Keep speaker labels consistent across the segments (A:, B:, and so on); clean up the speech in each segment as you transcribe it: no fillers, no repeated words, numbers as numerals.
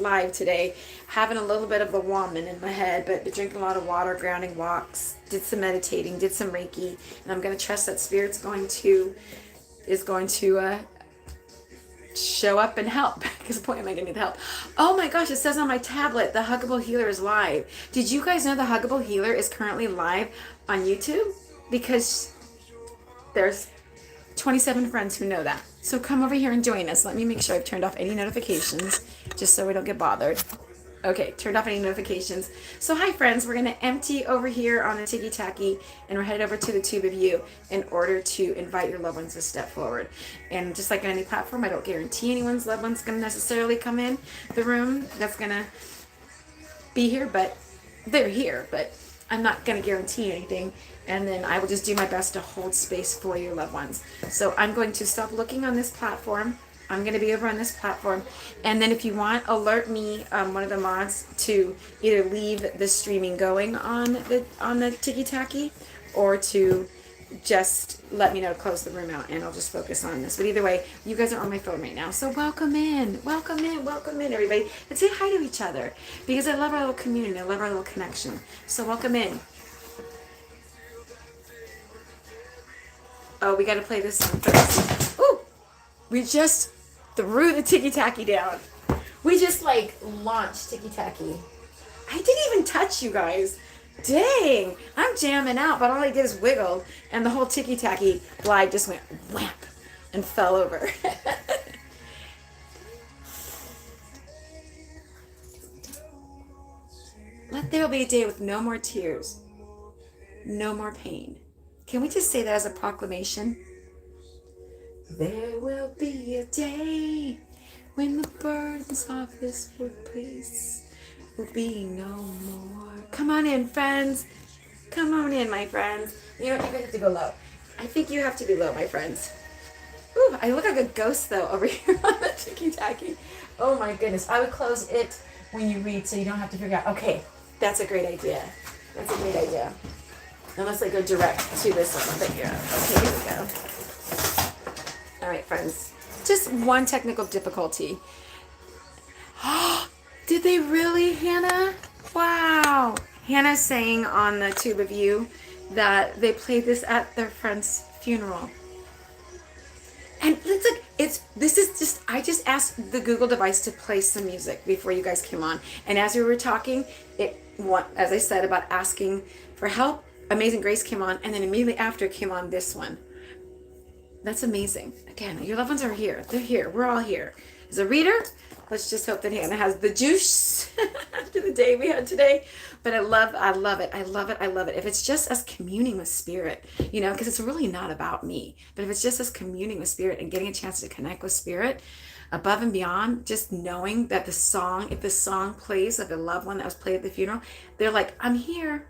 A: live today, having a little bit of the woman in my head, but drinking a lot of water, grounding walks, did some meditating, did some Reiki, and I'm going to trust that Spirit's is going to show up and help. Because boy, am I going to need help. Oh my gosh, it says on my tablet, the Huggable Healer is live. Did you guys know the Huggable Healer is currently live on YouTube? Because there's 27 friends who know that. So come over here and join us. Let me make sure I've turned off any notifications just so we don't get bothered. Okay, turned off any notifications. So hi friends, we're going to empty over here on the Tiki Taki and we're headed over to the tube of you in order to invite your loved ones to step forward. And just like on any platform, I don't guarantee anyone's loved one's going to necessarily come in the room that's going to be here, but they're here, but I'm not going to guarantee anything. And then I will just do my best to hold space for your loved ones. So I'm going to stop looking on this platform. I'm going to be over on this platform. And then if you want, alert me, one of the mods, to either leave the streaming going on the Tiki Taki, or to just let me know to close the room out and I'll just focus on this. But either way, you guys are on my phone right now. So welcome in, everybody. And say hi to each other, because I love our little community. I love our little connection. So welcome in. Oh, we got to play this song first. Ooh, we just threw the Tiki Taki down. We just like launched Tiki Taki. I didn't even touch you guys. Dang, I'm jamming out, but all I did is wiggled, and the whole Tiki Taki flag just went whap and fell over. Let there be a day with no more tears, no more pain. Can we just say that as a proclamation? There will be a day when the burdens of this workplace will be no more. Come on in, friends. Come on in, my friends. You know what? You guys have to go low. I think you have to be low, my friends. Ooh, I look like a ghost, though, over here on the Tiki Taki. Oh, my goodness. I would close it when you read so you don't have to figure out. Okay, that's a great idea. That's a great idea. Unless I go direct to this one. But yeah, okay, here we go. All right, friends. Just one technical difficulty. Did they really, Hannah? Wow. Hannah's saying on the tube of you that they played this at their friend's funeral. And it's like, I just asked the Google device to play some music before you guys came on. And as we were talking, as I said about asking for help, Amazing Grace came on, and then immediately after came on this one. That's amazing. Again, your loved ones are here. They're here. We're all here. As a reader, let's just hope that Hannah has the juice after the day we had today. But I love it. If it's just us communing with Spirit, because it's really not about me. But if it's just us communing with Spirit and getting a chance to connect with Spirit above and beyond, just knowing that if the song plays of a loved one that was played at the funeral, they're like, I'm here.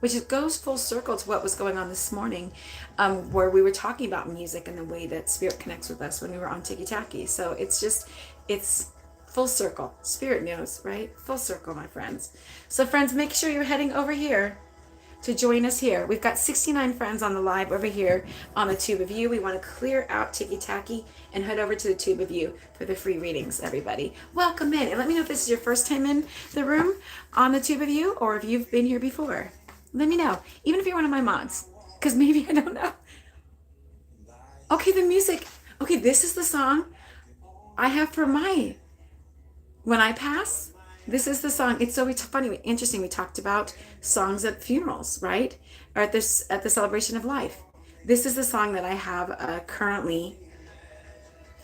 A: Which goes full circle to what was going on this morning, where we were talking about music and the way that Spirit connects with us when we were on Tiki Taki. So it's full circle. Spirit knows, right? Full circle, my friends. So friends, make sure you're heading over here to join us here. We've got 69 friends on the live over here on the tube of you. We want to clear out Tiki Taki and head over to the tube of you for the free readings, everybody. Welcome in. And let me know if this is your first time in the room on the tube of you, or if you've been here before. Let me know, even if you're one of my mods, because maybe I don't know. Okay, the music. Okay, this is the song I have for when I pass. This is the song. It's so funny, interesting. We talked about songs at funerals, right? Or at the celebration of life. This is the song that I have currently.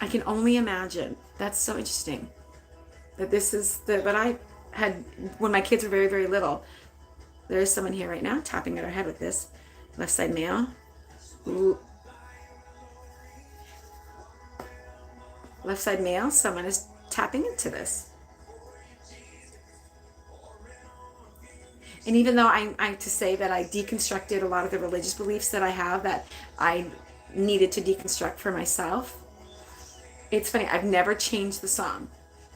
A: I can only imagine. That's so interesting. That this is what I had when my kids were very, very little. There's someone here right now tapping at her head with this. Left side male. Ooh. Left side male, someone is tapping into this. And even though I have to say that I deconstructed a lot of the religious beliefs that I have that I needed to deconstruct for myself, it's funny, I've never changed the song.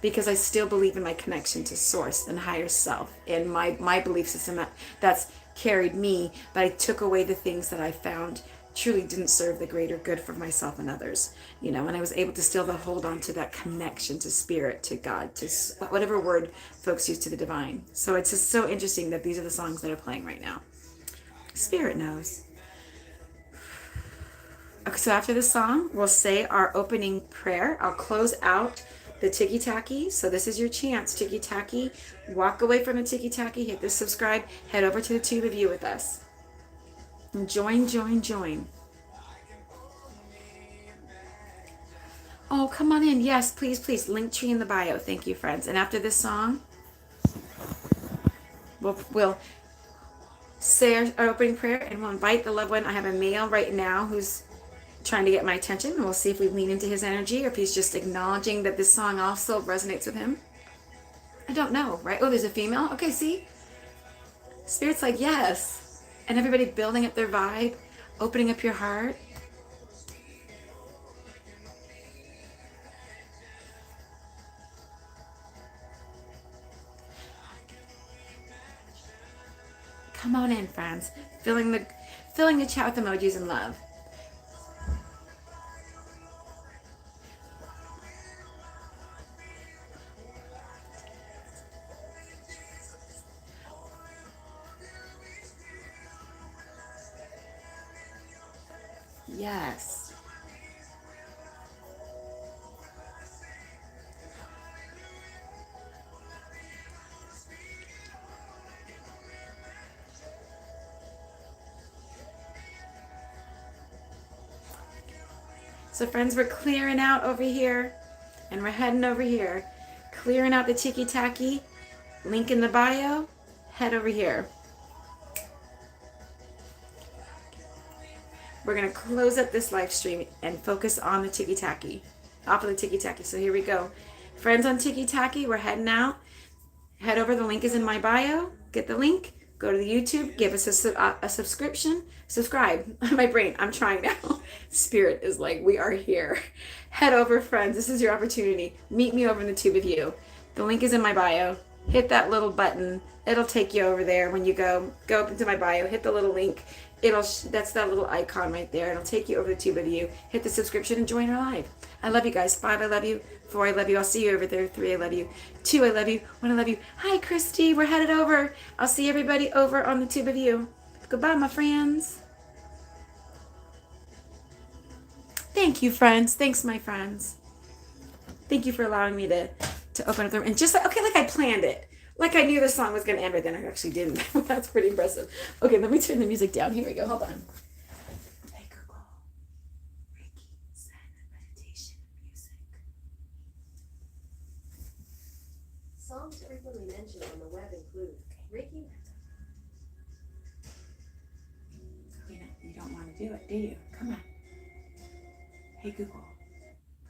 A: Because I still believe in my connection to source and higher self and my belief system that's carried me, but I took away the things that I found truly didn't serve the greater good for myself and others, and I was able to still hold on to that connection to spirit, to God, to whatever word folks use, to the divine. So it's just so interesting that these are the songs that are playing right now. Spirit knows. Okay, so after the song, we'll say our opening prayer. I'll close out the tiki-taki. So this is your chance, tiki-taki. Walk away from the tiki-taki, hit the subscribe, head over to the tube of you with us. And join. Oh, come on in. Yes, please. Linktree in the bio. Thank you, friends. And after this song, we'll say our opening prayer, and we'll invite the loved one. I have a male right now who's trying to get my attention, and we'll see if we lean into his energy or if he's just acknowledging that this song also resonates with him. I don't know, right? Oh, there's a female. Okay, see? Spirit's like, yes. And everybody building up their vibe, opening up your heart. Come on in, friends. Filling the chat with emojis and love. Yes. So friends, we're clearing out over here, and we're heading over here. Clearing out the tiki-taki. Link in the bio. Head over here. We're going to close up this live stream and focus on the tiki-taki. Off of the tiki-taki. So here we go. Friends on tiki-taki, we're heading out. Head over. The link is in my bio. Get the link. Go to the YouTube. Give us a subscription. Subscribe. My brain. I'm trying now. Spirit is like, we are here. Head over, friends. This is your opportunity. Meet me over in the tube of you. The link is in my bio. Hit that little button. It'll take you over there. When you go up into my bio. Hit the little link. That's that little icon right there. It'll take you over the tube of you. Hit the subscription and join our live. I love you guys. 5, I love you. 4, I love you. I'll see you over there. 3, I love you. 2, I love you. 1, I love you. Hi, Christy. We're headed over. I'll see everybody over on the tube of you. Goodbye, my friends. Thank you, friends. Thanks, my friends. Thank you for allowing me to open up the room. And just like I planned it. Like I knew the song was going to end, but then I actually didn't. That's pretty impressive. Okay, let me turn the music down. Here we go. Hold on. Hey, Google. Reiki, Zen, meditation, music.
B: Songs frequently mentioned on the web include Reiki.
A: You don't want to do it, do you? Come on. Hey, Google.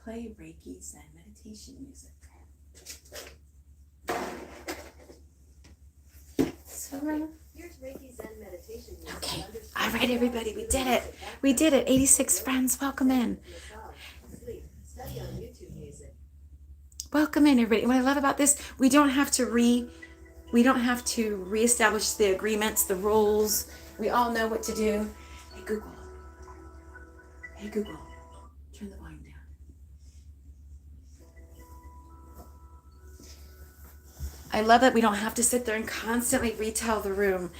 A: Play Reiki, Zen, meditation, music.
B: Here's Reiki Zen meditation music.
A: Okay. All right, everybody. We did it. We did it. 86 friends. Welcome in.
B: Study on YouTube music.
A: Welcome in, everybody. What I love about this, we don't have to reestablish the agreements, the rules. We all know what to do. Hey, Google. Hey, Google. Turn the volume down. I love that we don't have to sit there and constantly retell the room.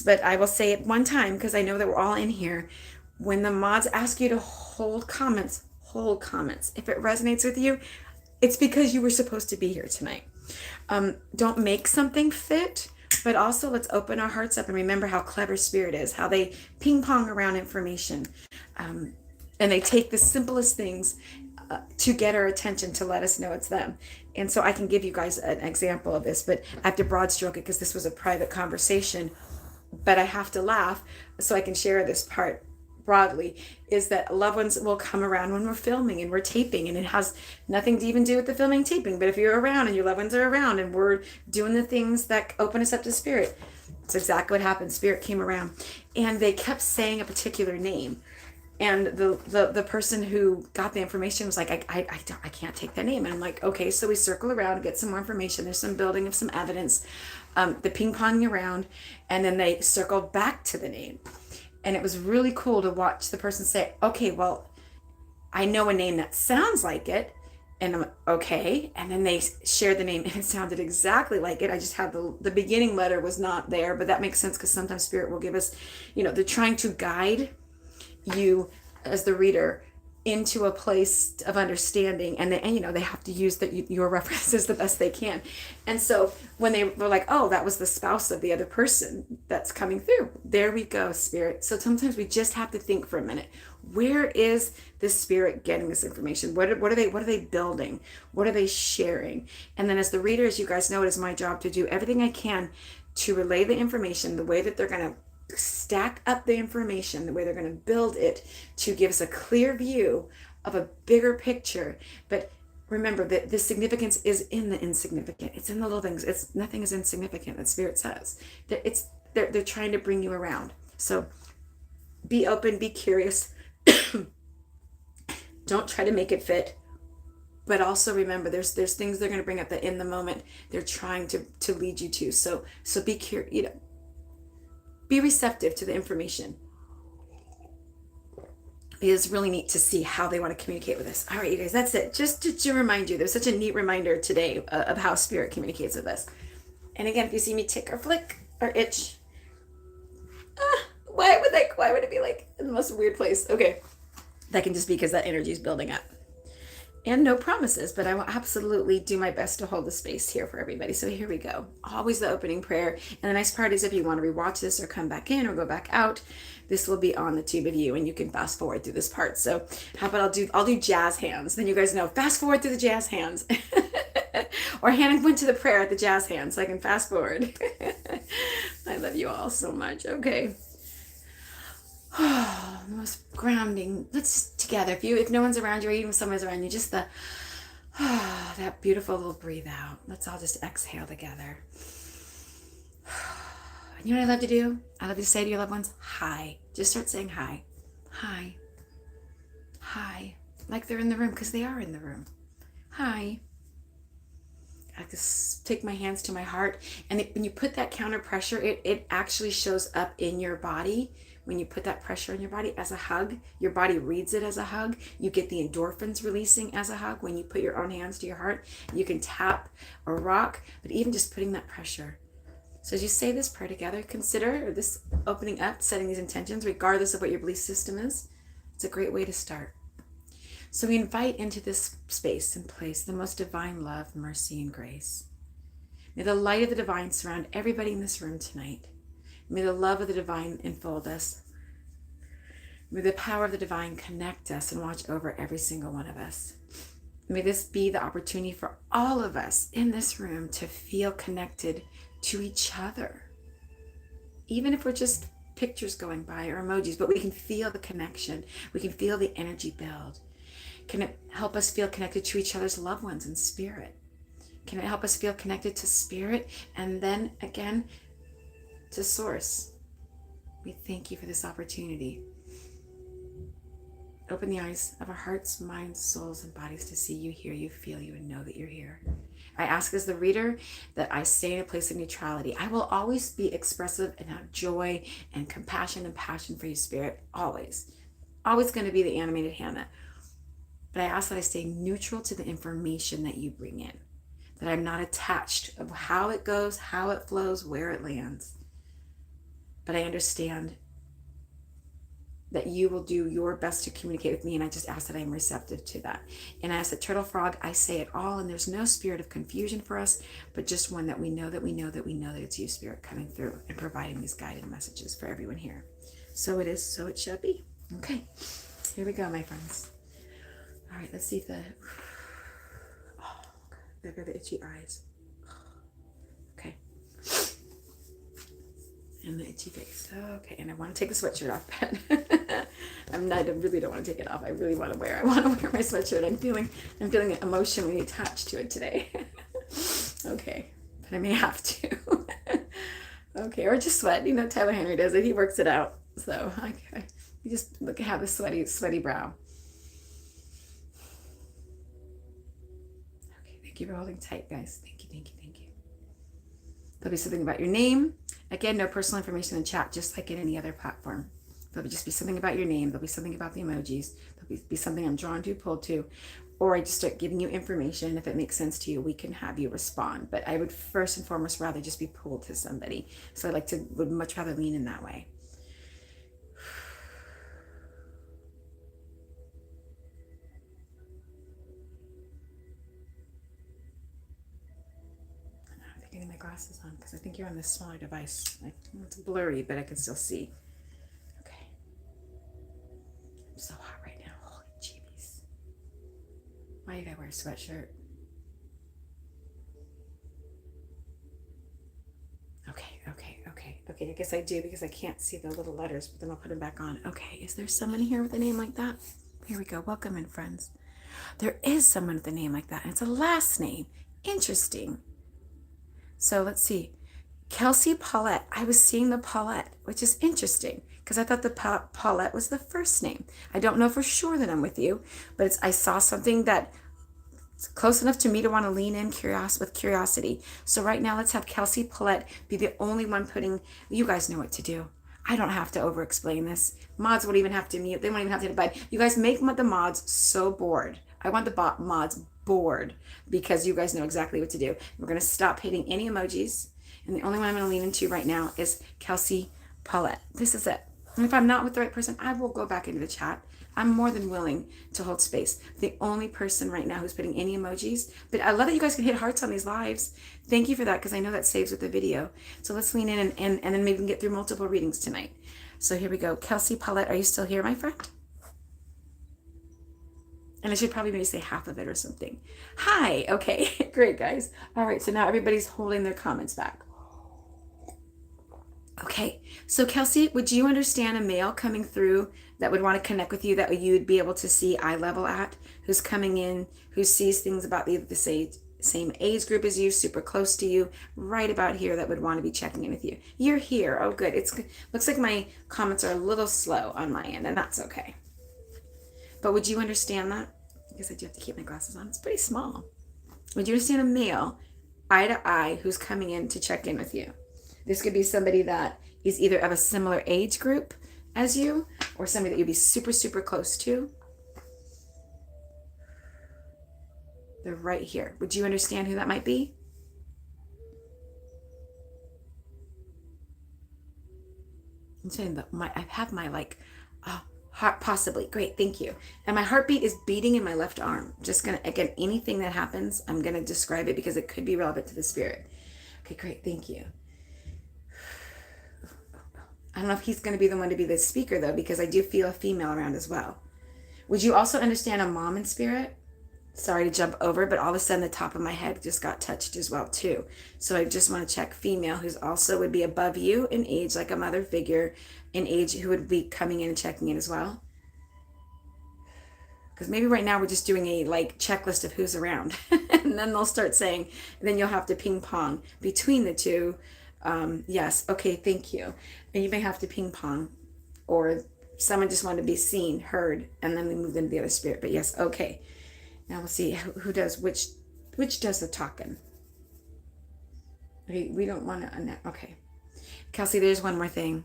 A: But I will say it one time because I know that we're all in here. When the mods ask you to hold comments. If it resonates with you, it's because you were supposed to be here tonight. Don't make something fit, but also let's open our hearts up and remember how clever Spirit is, how they ping pong around information. And they take the simplest things to get our attention, to let us know it's them. And so I can give you guys an example of this, but I have to broad stroke it because this was a private conversation, but I have to laugh so I can share this part broadly, is that loved ones will come around when we're filming and we're taping, and it has nothing to even do with the filming taping. But if you're around and your loved ones are around and we're doing the things that open us up to Spirit, it's exactly what happened. Spirit came around and they kept saying a particular name. And the person who got the information was like, I can't take that name. And I'm like, okay, so we circle around, get some more information. There's some building of some evidence, the ping ponging around, and then they circled back to the name. And it was really cool to watch the person say, okay, well, I know a name that sounds like it. And I'm okay. And then they shared the name and it sounded exactly like it. I just had the beginning letter was not there, but that makes sense because sometimes spirit will give us, they're trying to guide you as the reader into a place of understanding, and they have to use your references the best they can. And so when they were like, oh, that was the spouse of the other person that's coming through, there we go, spirit. So sometimes we just have to think for a minute, where is this spirit getting this information? What are they building? What are they sharing? And then as the reader, as you guys know, it is my job to do everything I can to relay the information the way that they're going to stack up the information, the way they're going to build it to give us a clear view of a bigger picture. But remember that the significance is in the insignificant. It's in the little things. Nothing is insignificant, that spirit says. That they're trying to bring you around. So be open, be curious. Don't try to make it fit. But also remember, there's things they're going to bring up that in the moment they're trying to lead you to. So be curious, be receptive to the information. It's really neat to see how they want to communicate with us. All right, you guys, that's it. Just to remind you, there's such a neat reminder today of how spirit communicates with us. And again, if you see me tick or flick or itch, why would it be like in the most weird place? Okay, that can just be because that energy is building up. And no promises, but I will absolutely do my best to hold the space here for everybody. So here we go. Always the opening prayer. And the nice part is if you want to rewatch this or come back in or go back out, this will be on the tube of you and you can fast forward through this part. So how about I'll do jazz hands. Then you guys know, fast forward through the jazz hands. Or Hannah went to the prayer at the jazz hands so I can fast forward. I love you all so much. Okay. Oh, the most grounding. Let's just together. If no one's around you or even if someone's around you, just that beautiful little breathe out. Let's all just exhale together. And you know what I love to do? I love to say to your loved ones, hi. Just start saying hi. Hi. Hi. Like they're in the room because they are in the room. Hi. I just take my hands to my heart. And when you put that counter pressure, it actually shows up in your body. When you put that pressure in your body as a hug, your body reads it as a hug. You get the endorphins releasing as a hug when you put your own hands to your heart. You can tap or rock, but even just putting that pressure. So as you say this prayer together, consider this opening up, setting these intentions, regardless of what your belief system is. It's a great way to start. So we invite into this space and place the most divine love, mercy, and grace. May the light of the divine surround everybody in this room tonight. May the love of the divine enfold us. May the power of the divine connect us and watch over every single one of us. May this be the opportunity for all of us in this room to feel connected to each other. Even if we're just pictures going by or emojis, but we can feel the connection. We can feel the energy build. Can it help us feel connected to each other's loved ones in spirit? Can it help us feel connected to spirit and then again to source? We thank you for this opportunity. Open the eyes of our hearts, minds, souls, and bodies to see you, hear you, feel you, and know that you're here. I ask as the reader that I stay in a place of neutrality. I will always be expressive and have joy and compassion and passion for you, Spirit. Always. Always going to be the animated Hannah. But I ask that I stay neutral to the information that you bring in. That I'm not attached of how it goes, how it flows, where it lands. But I understand that you will do your best to communicate with me, and I just ask that I am receptive to that. And I ask that Turtle Frog, I say it all, and there's no spirit of confusion for us, but just one that we know that it's you, Spirit, coming through and providing these guided messages for everyone here. So it is, so it shall be. Okay, here we go, my friends. All right, let's see if there go the itchy eyes. Okay. And the itchy face. Okay, and I want to take the sweatshirt off, but I really don't want to take it off. I want to wear my sweatshirt. I'm feeling emotionally attached to it today. Okay, but I may have to. Okay, or just sweat. Tyler Henry does it. He works it out. So you just have a sweaty brow. Okay, thank you for holding tight, guys. Thank you. There'll be something about your name. Again, no personal information in chat, just like in any other platform. There'll just be something about your name. There'll be something about the emojis. There'll be something I'm drawn to, pulled to, or I just start giving you information. If it makes sense to you, we can have you respond. But I would first and foremost rather just be pulled to somebody. So would much rather lean in that way. Getting my glasses on because I think you're on this smaller device. It's blurry, but I can still see. Okay. I'm so hot right now. Holy jeebies. Why did I wear a sweatshirt? Okay. I guess I do because I can't see the little letters, but then I'll put them back on. Okay. Is there someone here with a name like that? Here we go. Welcome in, friends. There is someone with a name like that, and it's a last name. Interesting. So let's see. Kelsey Paulette. I was seeing the Paulette, which is interesting because I thought the Paulette was the first name. I don't know for sure that I'm with you, but I saw something that it's close enough to me to want to lean in with curiosity. So right now, let's have Kelsey Paulette be the only one putting, you guys know what to do. I don't have to over-explain this. Mods won't even have to mute. They won't even have to divide. You guys make the mods so bored. I want the mods bored because you guys know exactly what to do. We're going to stop hitting any emojis. And the only one I'm going to lean into right now is Kelsey Paulette. This is it. And if I'm not with the right person, I will go back into the chat. I'm more than willing to hold space. The only person right now who's putting any emojis, but I love that you guys can hit hearts on these lives. Thank you for that because I know that saves with the video. So let's lean in and then maybe we can get through multiple readings tonight. So here we go. Kelsey Paulette, are you still here, my friend? And I should probably maybe say half of it or something. Hi. Okay. Great, guys. All right. So now everybody's holding their comments back. Okay. So Kelsey, would you understand a male coming through that would want to connect with you that you'd be able to see eye level at, who's coming in, who sees things about the same age group as you, super close to you, right about here that would want to be checking in with you? You're here. Oh, good. Looks like my comments are a little slow on my end, and that's okay. But would you understand that? Because I do have to keep my glasses on. It's pretty small. Would you understand a male, eye to eye, who's coming in to check in with you? This could be somebody that is either of a similar age group as you or somebody that you'd be super, super close to. They're right here. Would you understand who that might be? I'm saying that I have my heart, possibly. Great, thank you. And my heartbeat is beating in my left arm. Just gonna, again, anything that happens, I'm gonna describe it because it could be relevant to the spirit. Okay, great, thank you. I don't know if he's gonna be the one to be the speaker though, because I do feel a female around as well. Would you also understand a mom in spirit? Sorry to jump over, but all of a sudden the top of my head just got touched as well too. So I just want to check female who's also would be above you in age, like a mother figure in age, who would be coming in and checking in as well. Because maybe right now we're just doing a checklist of who's around. And then they'll start saying, and then you'll have to ping pong between the two. Yes, okay, thank you. And you may have to ping pong, or someone just wanted to be seen, heard, and then they moved into the other spirit. But yes, okay. Now we'll see who does which does the talking. Okay, we don't want to. Okay, Kelsey, there's one more thing,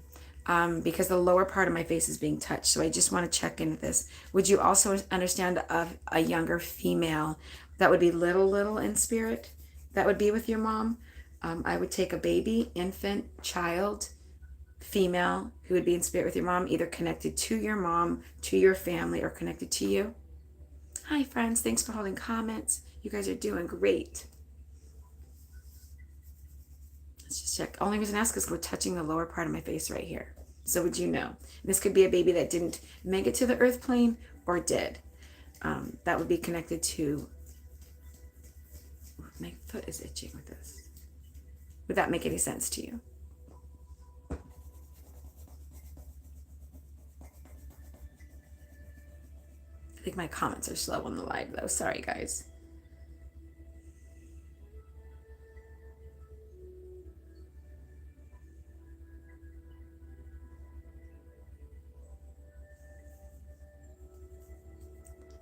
A: because the lower part of my face is being touched. So I just want to check in with this. Would you also understand of a younger female that would be little in spirit that would be with your mom? I would take a baby, infant, child, female who would be in spirit with your mom, either connected to your mom, to your family, or connected to you. Hi, friends. Thanks for holding comments. You guys are doing great. Let's just check. Only reason I ask is we're touching the lower part of my face right here. So would you know? This could be a baby that didn't make it to the earth plane or did. That would be connected to... My foot is itching with this. Would that make any sense to you? I think my comments are slow on the live though. Sorry, guys.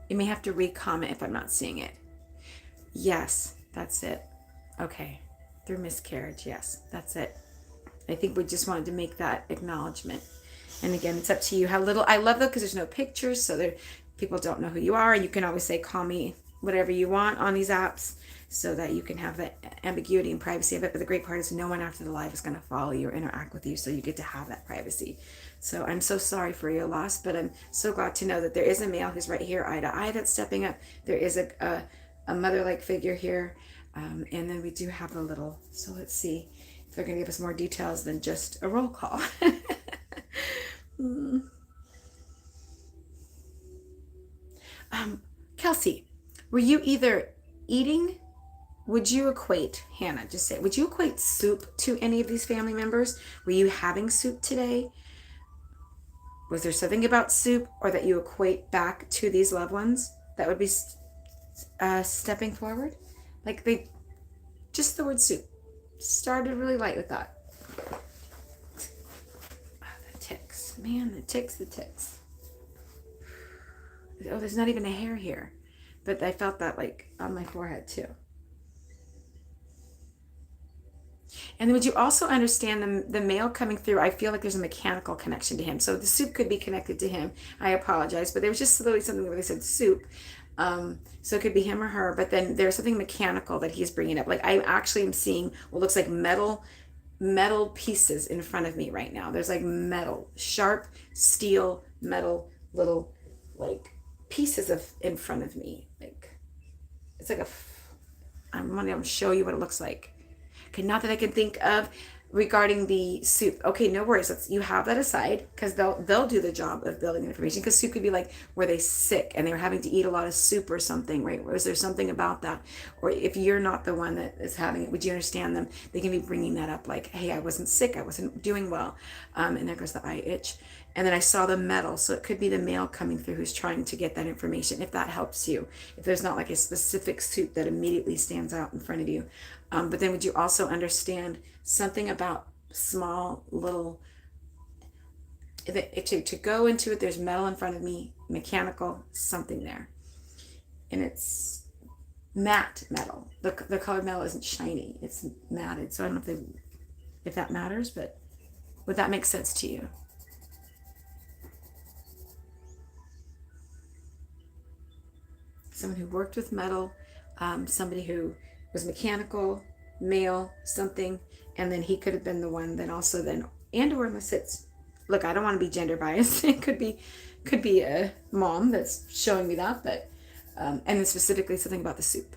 A: You may have to re-comment if I'm not seeing it. Yes, that's it. Okay. Through miscarriage. Yes, that's it. I think we just wanted to make that acknowledgement. And again, it's up to you how little. I love though because there's no pictures, so there people don't know who you are, and you can always say call me whatever you want on these apps, so that you can have the ambiguity and privacy of it. But the great part is no one after the live is going to follow you or interact with you, so you get to have that privacy. So I'm so sorry for your loss, but I'm so glad to know that there is a male who's right here, eye to eye, that's stepping up. There is a mother-like figure here, and then we do have a little. So let's see if they're going to give us more details than just a roll call. Kelsey, were you either eating? Would you equate, Hannah, just say, would you equate soup to any of these family members? Were you having soup today? Was there something about soup or that you equate back to these loved ones that would be stepping forward? Like just the word soup. Started really light with that. The ticks. Man, the ticks. Oh, there's not even a hair here. But I felt that like on my forehead too. And would you also understand the male coming through? I feel like there's a mechanical connection to him. So the soup could be connected to him. I apologize, but there was just literally something where they said soup. So it could be him or her, but then there's something mechanical that he's bringing up. Like I actually am seeing what looks like metal pieces in front of me right now. There's like metal, sharp steel, metal, little like pieces of in front of me. Like it's like I'm going to show you what it looks like. Okay, not that I can think of regarding the soup. Okay, no worries. You have that aside because they'll do the job of building the information. Because soup could be like, were they sick and they were having to eat a lot of soup or something, right? Or is there something about that? Or if you're not the one that is having it, would you understand them? They can be bringing that up like, hey, I wasn't sick. I wasn't doing well. And there goes the eye itch. And then I saw the metal. So it could be the male coming through who's trying to get that information, if that helps you. If there's not like a specific soup that immediately stands out in front of you. But then would you also understand something about small little, to go into it, there's metal in front of me, mechanical, something there. And it's matte metal. The colored metal isn't shiny, it's matted. So I don't know if that matters, but would that make sense to you? Someone who worked with metal, somebody who was mechanical, male, something, and then he could have been the one then also then, and or unless it's, look, I don't want to be gender biased. It could be a mom that's showing me that, but and then specifically something about the soup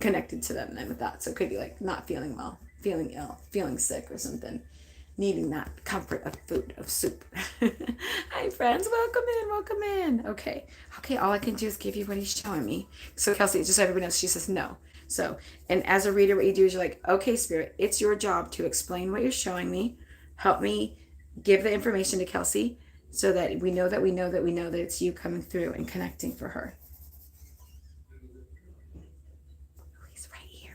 A: connected to them then with that. So it could be like not feeling well, feeling ill, feeling sick or something, needing that comfort of food, of soup. Hi friends, welcome in. Okay, all I can do is give you what he's showing me. So Kelsey, just so everybody knows, she says no. So, and as a reader, what you do is you're like, okay, Spirit, it's your job to explain what you're showing me. Help me give the information to Kelsey so that we know that it's you coming through and connecting for her.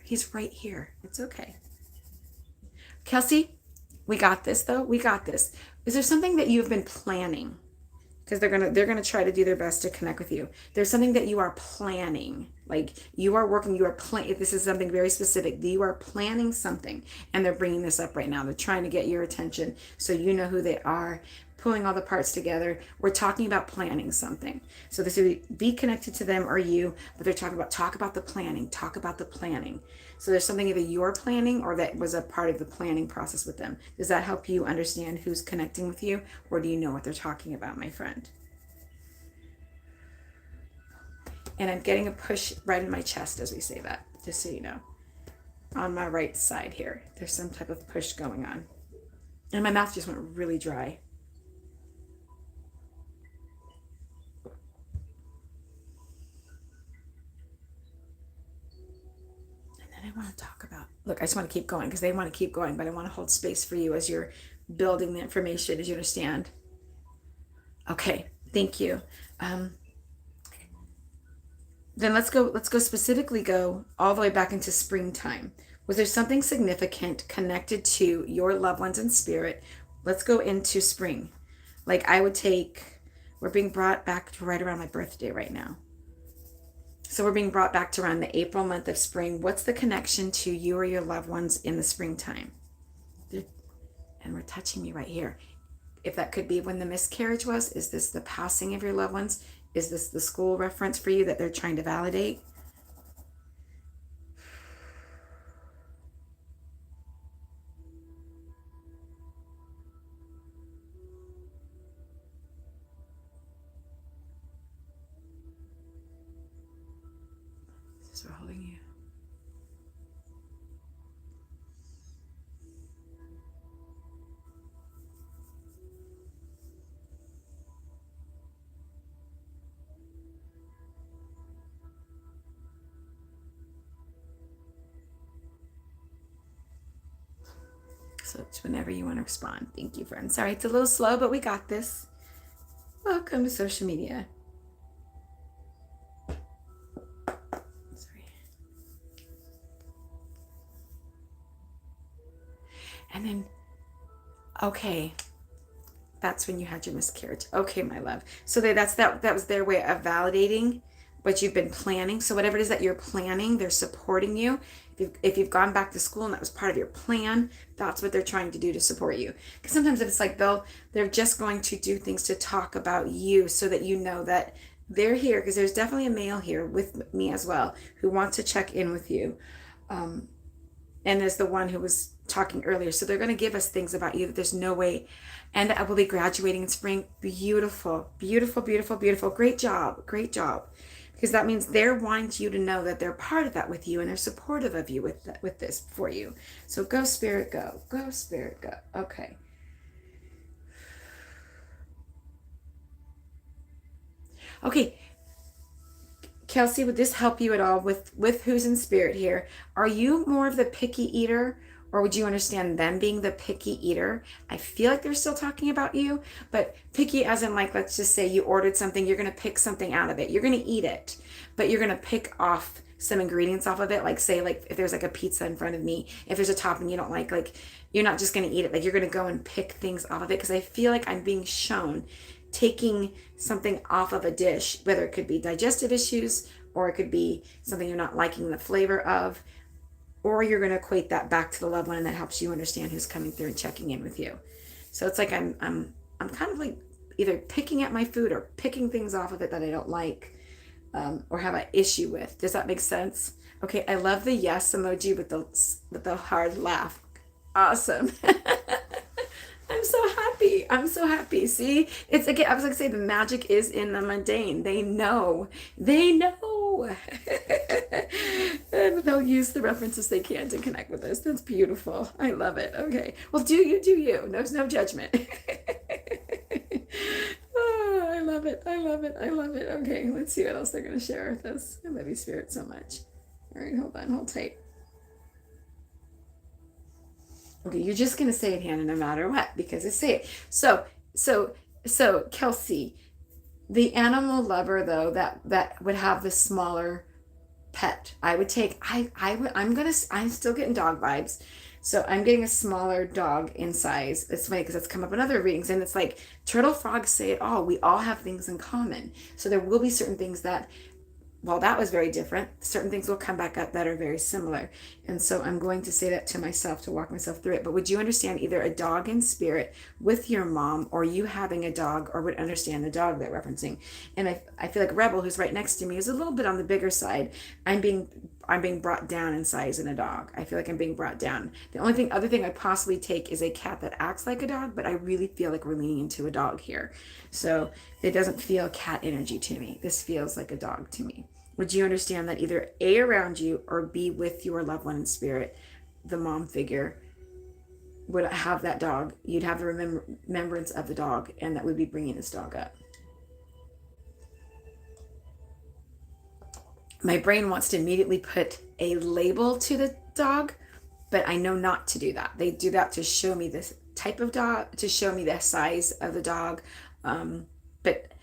A: He's right here. It's okay. Kelsey, we got this though. We got this. Is there something that you've been planning? Because they're gonna try to do their best to connect with you. There's something that you are planning, like you are working. You are planning. This is something very specific. You are planning something, and they're bringing this up right now. They're trying to get your attention, so you know who they are. Pulling all the parts together. We're talking about planning something. So this would be connected to them or you, but they're talking about talk about the planning. So there's something either you're planning or that was a part of the planning process with them. Does that help you understand who's connecting with you, or do you know what they're talking about, my friend? And I'm getting a push right in my chest as we say that, just so you know. On my right side here, there's some type of push going on. And my mouth just went really dry. I want to talk about, look, I just want to keep going because they want to keep going, but I want to hold space for you as you're building the information, as you understand. Okay, thank you. Then let's go specifically go all the way back into springtime. Was there something significant connected to your loved ones in spirit? Let's go into spring. Like we're being brought back to right around my birthday right now. So we're being brought back to around the April month of spring. What's the connection to you or your loved ones in the springtime? And we're touching me right here. if that could be when the miscarriage was. Is this the passing of your loved ones? Is this the school reference for you that they're trying to validate? So holding you. So it's whenever you want to respond. Thank you, friend. Sorry, it's a little slow, but we got this. Welcome to social media. Sorry. And then, okay, that's when you had your miscarriage. Okay, my love. So that was their way of validating what you've been planning. So whatever it is that you're planning, they're supporting you. If you've gone back to school and that was part of your plan, that's what they're trying to do to support you. Because sometimes if it's like they're just going to do things to talk about you so that you know that they're here. Because there's definitely a male here with me as well who wants to check in with you. And there's the one who was talking earlier. So they're going to give us things about you that there's no way. And I will be graduating in spring. Beautiful, beautiful, beautiful, beautiful. Great job. Great job. Because that means they're wanting you to know that they're part of that with you and they're supportive of you with this for you. So go, Spirit, go. Go, Spirit, go. Okay. Okay. Kelsey, would this help you at all with who's in spirit here? Are you more of the picky eater, or would you understand them being the picky eater? I feel like they're still talking about you, but picky as in like, let's just say you ordered something, you're going to pick something out of it. You're going to eat it, but you're going to pick off some ingredients off of it. Like say, like if there's like a pizza in front of me, if there's a topping you don't like you're not just going to eat it. Like you're going to go and pick things off of it. Because I feel like I'm being shown taking something off of a dish, whether it could be digestive issues or it could be something you're not liking the flavor of, or you're going to equate that back to the loved one, and that helps you understand who's coming through and checking in with you. So it's like I'm kind of like either picking at my food or picking things off of it that I don't like, or have an issue with. Does that make sense? Okay, I love the yes emoji with the hard laugh. Awesome. I'm so happy. I'm so happy. See, it's again, I was like say the magic is in the mundane. They know. And they'll use the references they can to connect with us. That's beautiful. I love it. Okay. Well, do you. There's no judgment. Oh, I love it. Okay, let's see what else they're going to share with us. I love you, Spirit, so much. All right, hold on. Hold tight. Okay, you're just going to say it, Hannah, no matter what, because I say it. So Kelsey, the animal lover, though, that would have the smaller pet, I would take, I'm still getting dog vibes. So I'm getting a smaller dog in size. It's funny because it's come up in other readings, and it's like turtle frogs say it all. We all have things in common. So there will be certain things that, while that was very different, certain things will come back up that are very similar. And so I'm going to say that to myself to walk myself through it. But would you understand either a dog in spirit with your mom, or you having a dog, or would understand the dog they're referencing? And I feel like Rebel, who's right next to me, is a little bit on the bigger side. I'm being brought down in size in a dog. I feel like I'm being brought down. The other thing I'd possibly take is a cat that acts like a dog, but I really feel like we're leaning into a dog here. So it doesn't feel cat energy to me. This feels like a dog to me. Would you understand that either A, around you, or B, with your loved one in spirit, the mom figure would have that dog? You'd have the remembrance of the dog, and that would be bringing this dog up. My brain wants to immediately put a label to the dog, but I know not to do that. They do that to show me this type of dog, to show me the size of the dog, but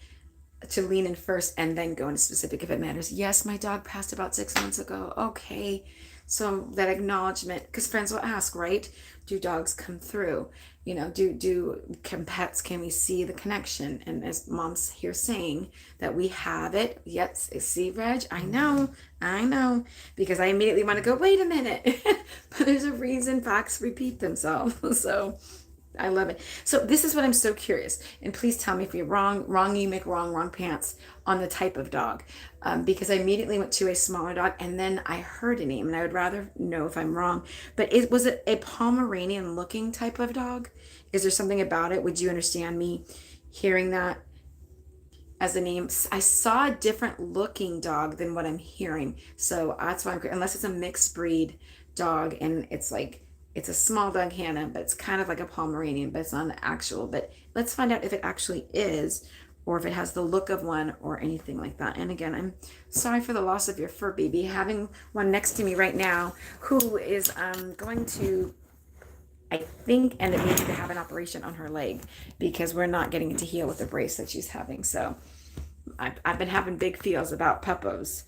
A: to lean in first and then go into specific if it matters. Yes, my dog passed about 6 months ago. Okay. So that acknowledgement, because friends will ask, right? Do dogs come through? Can pets, can we see the connection? And as mom's here saying that we have it. Yes. See, Reg, I know. Because I immediately want to go, wait a minute. But there's a reason facts repeat themselves. So I love it. So this is what I'm so curious, and please tell me if you're wrong. Wrong, you make wrong pants on the type of dog, because I immediately went to a smaller dog, and then I heard a name, and I would rather know if I'm wrong. But was it a Pomeranian looking type of dog? Is there something about it? Would you understand me hearing that as a name? I saw a different looking dog than what I'm hearing, so that's why unless it's a mixed breed dog, and it's a small dog, Hannah, but it's kind of like a Pomeranian, but it's not an actual. But let's find out if it actually is, or if it has the look of one or anything like that. And again, I'm sorry for the loss of your fur baby. Having one next to me right now who is going to, I think, end up needing to have an operation on her leg because we're not getting it to heal with the brace that she's having. So I've been having big feels about puppos,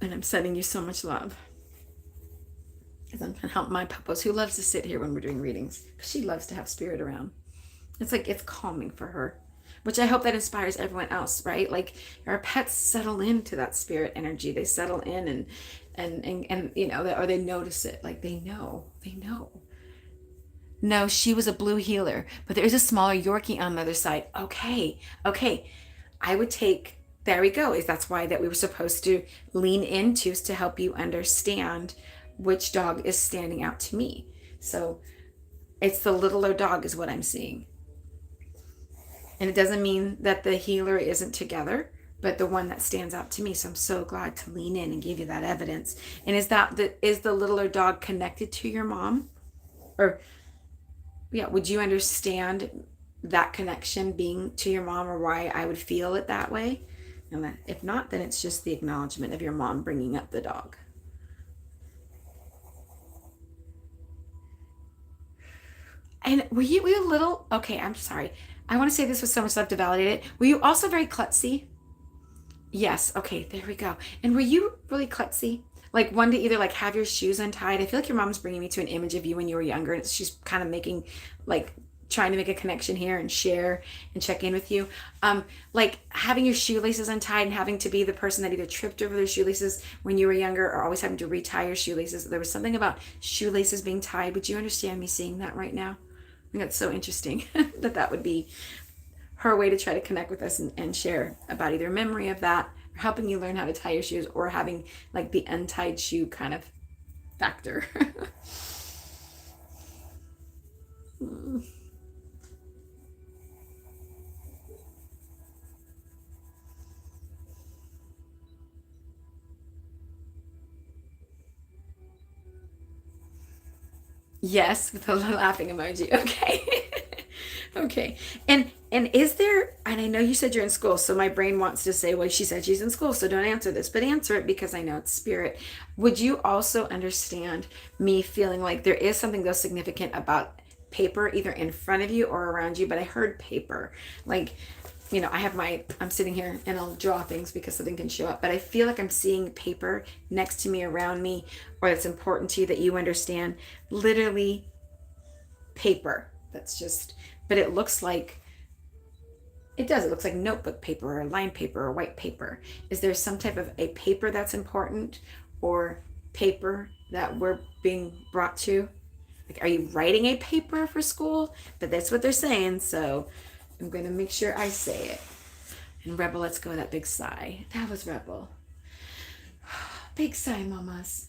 A: and I'm sending you so much love. Because I'm trying to help my puppos, who loves to sit here when we're doing readings, because she loves to have spirit around. It's calming for her, which I hope that inspires everyone else, right? Like our pets settle into that spirit energy. They settle in and or they notice it. Like they know. No, she was a blue healer, but there is a smaller Yorkie on the other side. Okay. I would take, there we go. That's why that we were supposed to lean into to help you understand which dog is standing out to me. So it's the littler dog is what I'm seeing. And it doesn't mean that the healer isn't together, but the one that stands out to me. So I'm so glad to lean in and give you that evidence. And is the littler dog connected to your mom? Or yeah, would you understand that connection being to your mom, or why I would feel it that way? And if not, then it's just the acknowledgement of your mom bringing up the dog. And were you a little, okay, I'm sorry. I want to say this with so much love to validate it. Were you also very klutzy? Yes. Okay, there we go. And were you really klutzy? Like one to either like have your shoes untied. I feel like your mom's bringing me to an image of you when you were younger, and she's kind of making like trying to make a connection here and share and check in with you. Like having your shoelaces untied and having to be the person that either tripped over their shoelaces when you were younger, or always having to retie your shoelaces. There was something about shoelaces being tied. Would you understand me seeing that right now? I think that's so interesting that would be her way to try to connect with us and share about either memory of that, or helping you learn how to tie your shoes, or having like the untied shoe kind of factor. Yes, with a little laughing emoji. Okay. Okay. And is there, and I know you said you're in school, so my brain wants to say, well, she said she's in school, so don't answer this, but answer it because I know it's spirit. Would you also understand me feeling like there is something though significant about paper either in front of you or around you, but I heard paper. Like, I'm sitting here and I'll draw things because something can show up, but I feel like I'm seeing paper next to me, around me, or it's important to you that you understand literally paper. That's just, but it looks like, it looks like notebook paper or line paper or white paper. Is there some type of a paper that's important, or paper that we're being brought to? Like, are you writing a paper for school? But that's what they're saying, so I'm going to make sure I say it. And Rebel, let's go with that big sigh. That was Rebel. Big sigh, mamas.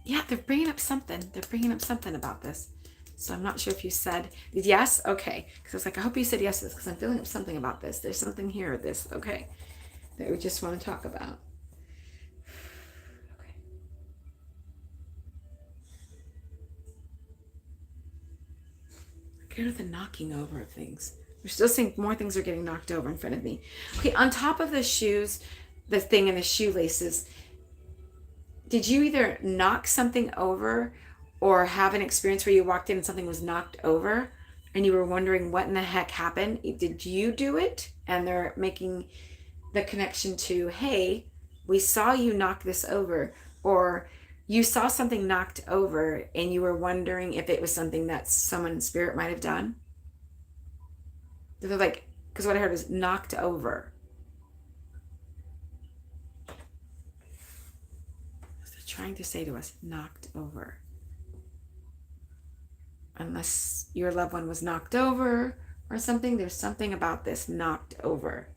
A: Yeah, they're bringing up something. They're bringing up something about this. So I'm not sure if you said yes. Okay. Because I was like, I hope you said yes to this, because I'm feeling up something about this. There's something here with this. Okay. That we just want to talk about. Okay. Get with the knocking over of things. We're still seeing more things are getting knocked over in front of me. Okay, on top of the shoes, the thing in the shoelaces, did you either knock something over or have an experience where you walked in and something was knocked over and you were wondering what in the heck happened? Did you do it? And they're making the connection to, hey, we saw you knock this over, or you saw something knocked over and you were wondering if it was something that someone in spirit might have done. They're like, because what I heard was knocked over. trying to say to us, knocked over. Unless your loved one was knocked over or something, there's something about this knocked over.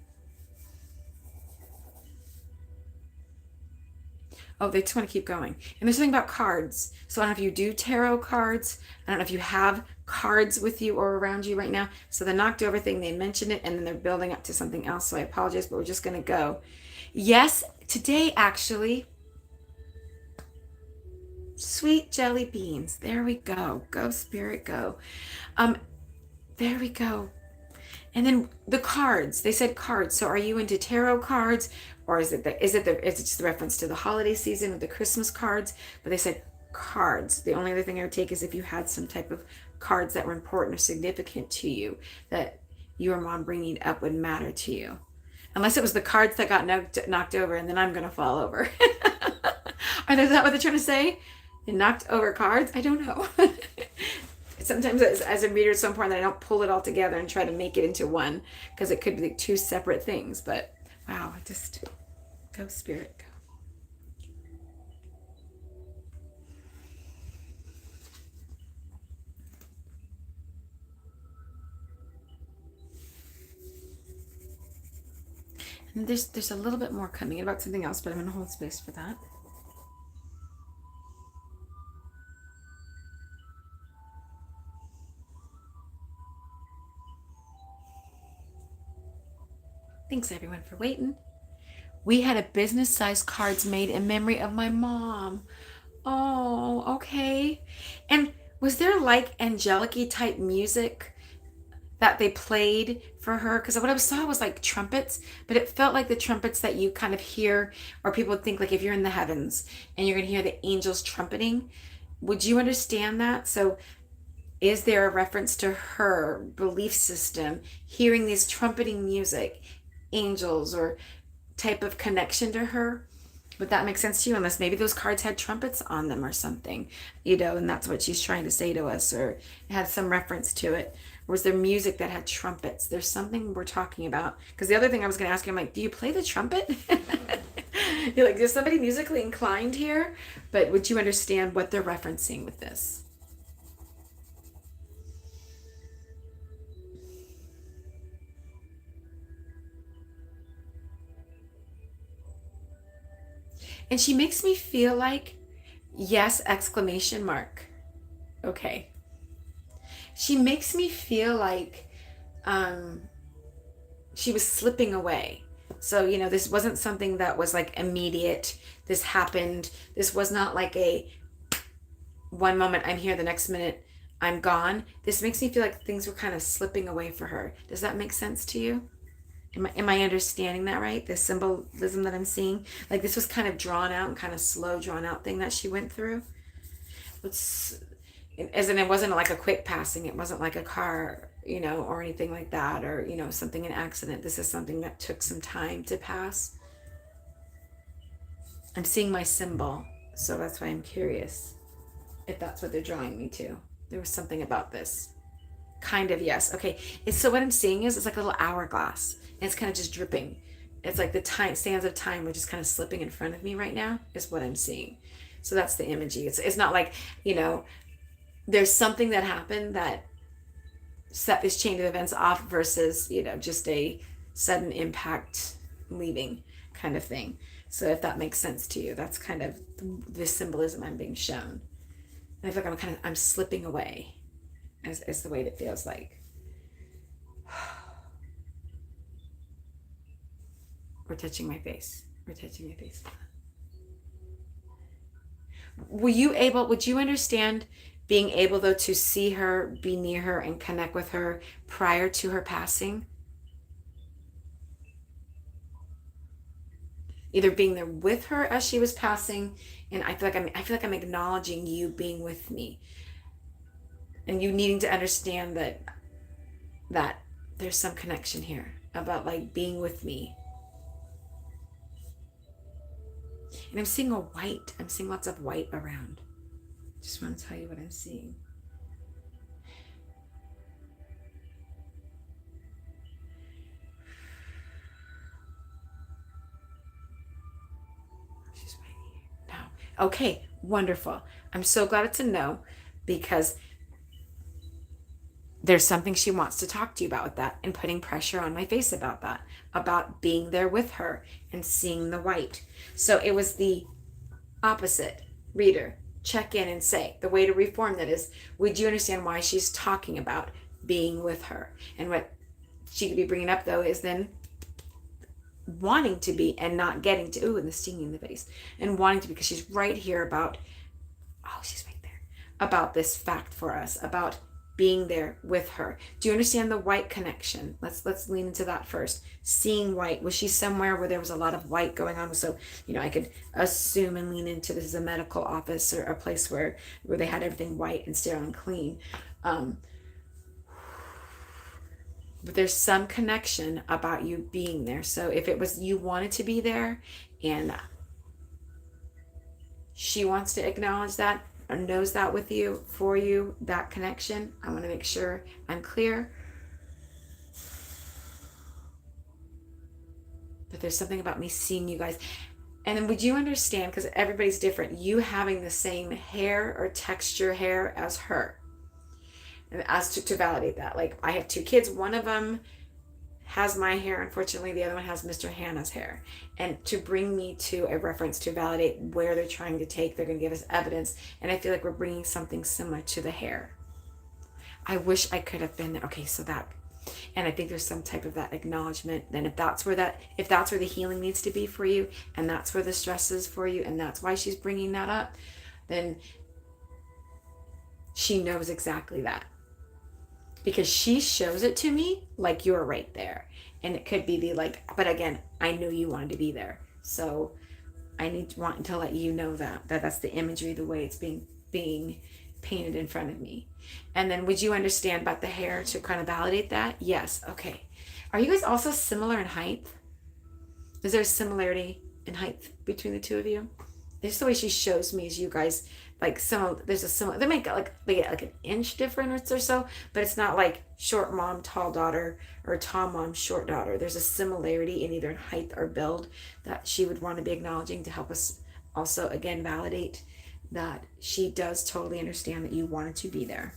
A: Oh, they just want to keep going. And there's something about cards. So I don't know if you do tarot cards. I don't know if you have cards with you or around you right now. So the knocked over thing, they mentioned it and then they're building up to something else. So I apologize, but we're just going to go. Yes, today actually. Sweet jelly beans. There we go. Go, spirit, go. There we go. And then the cards. They said cards. So are you into tarot cards, or is it just the reference to the holiday season with the Christmas cards? But they said cards. The only other thing I would take is if you had some type of cards that were important or significant to you that your mom bringing up would matter to you. Unless it was the cards that got knocked over, and then I'm gonna fall over. Is that what they're trying to say? They knocked over cards? I don't know. Sometimes as a reader, it's so important that I don't pull it all together and try to make it into one, because it could be two separate things. But wow, just go, spirit, go. And there's a little bit more coming in about something else, but I'm going to hold space for that. Thanks everyone for waiting. We had a business-sized cards made in memory of my mom. Oh, okay. And was there like angelic-y type music that they played for her? Because what I saw was like trumpets, but it felt like the trumpets that you kind of hear, or people would think like if you're in the heavens and you're going to hear the angels trumpeting. Would you understand that? So is there a reference to her belief system, hearing these trumpeting music, angels, or type of connection to her? Would that make sense to you? Unless maybe those cards had trumpets on them or something, and that's what she's trying to say to us, or it had some reference to it. Or was there music that had trumpets? There's something we're talking about. Because the other thing I was going to ask you, I'm like, do you play the trumpet? You're like, is somebody musically inclined here? But would you understand what they're referencing with this? And she makes me feel like, yes, exclamation mark. Okay. She makes me feel like she was slipping away. So, this wasn't something that was like immediate. This happened. This was not like a one moment I'm here, the next minute I'm gone. This makes me feel like things were kind of slipping away for her. Does that make sense to you? Am I understanding that right? The symbolism that I'm seeing? Like this was kind of drawn out and kind of slow drawn out thing that she went through. As in, it wasn't like a quick passing. It wasn't like a car, or anything like that, or, something, an accident. This is something that took some time to pass. I'm seeing my symbol, so that's why I'm curious if that's what they're drawing me to. There was something about this. Kind of, yes. Okay. So what I'm seeing is it's like a little hourglass, and it's kind of just dripping. It's like the sands of time are just kind of slipping in front of me right now is what I'm seeing. So that's the imagery. It's not like, there's something that happened that set this chain of events off versus, just a sudden impact leaving kind of thing. So if that makes sense to you, that's kind of the symbolism I'm being shown. And I feel like I'm slipping away is the way it feels like. We're touching my face. Would you understand being able though to see her, be near her, and connect with her prior to her passing? Either being there with her as she was passing, and I feel like I'm acknowledging you being with me, and you needing to understand that there's some connection here about like being with me. And I'm seeing lots of white around. Just want to tell you what I'm seeing. She's right here. Now, Okay, wonderful. I'm so glad it's a no, because there's something she wants to talk to you about with that, and putting pressure on my face about that, about being there with her and seeing the white. So it was the opposite. Reader, check in and say, the way to reform that is, would you understand why she's talking about being with her? And what she could be bringing up, though, is then wanting to be and not getting to, ooh, and the stinging in the face, and wanting to, because she's right here about, oh, she's right there, about this fact for us, about being there with her. Do you understand the white connection? Let's lean into that first. Seeing white. Was she somewhere where there was a lot of white going on? So, I could assume and lean into, this is a medical office or a place where they had everything white and sterile and clean. But there's some connection about you being there. So if it was you wanted to be there and she wants to acknowledge that or knows that with you, for you, that connection, I want to make sure I'm clear. But there's something about me seeing you guys. And then would you understand, because everybody's different, you having the same hair or texture hair as her? And as to validate that, like, I have two kids, one of them has my hair, unfortunately the other one has Mr. Hannah's hair, and to bring me to a reference to validate where they're trying to take, they're going to give us evidence, and I feel like we're bringing something similar to the hair. I wish I could have been there. Okay, so that, and I think there's some type of that acknowledgement. Then if that's where the healing needs to be for you, and that's where the stress is for you, and that's why she's bringing that up, then she knows exactly that. Because she shows it to me like you're right there. And it could be the like, but again, I knew you wanted to be there. So I want to let you know that's the imagery, the way it's being painted in front of me. And then would you understand about the hair to kind of validate that? Yes. Okay. Are you guys also similar in height? Is there a similarity in height between the two of you? Just the way she shows me is you guys, like, there's a similar, they get like an inch difference or so, but it's not like short mom, tall daughter, or tall mom, short daughter. There's a similarity in either height or build that she would want to be acknowledging to help us also, again, validate that she does totally understand that you wanted to be there.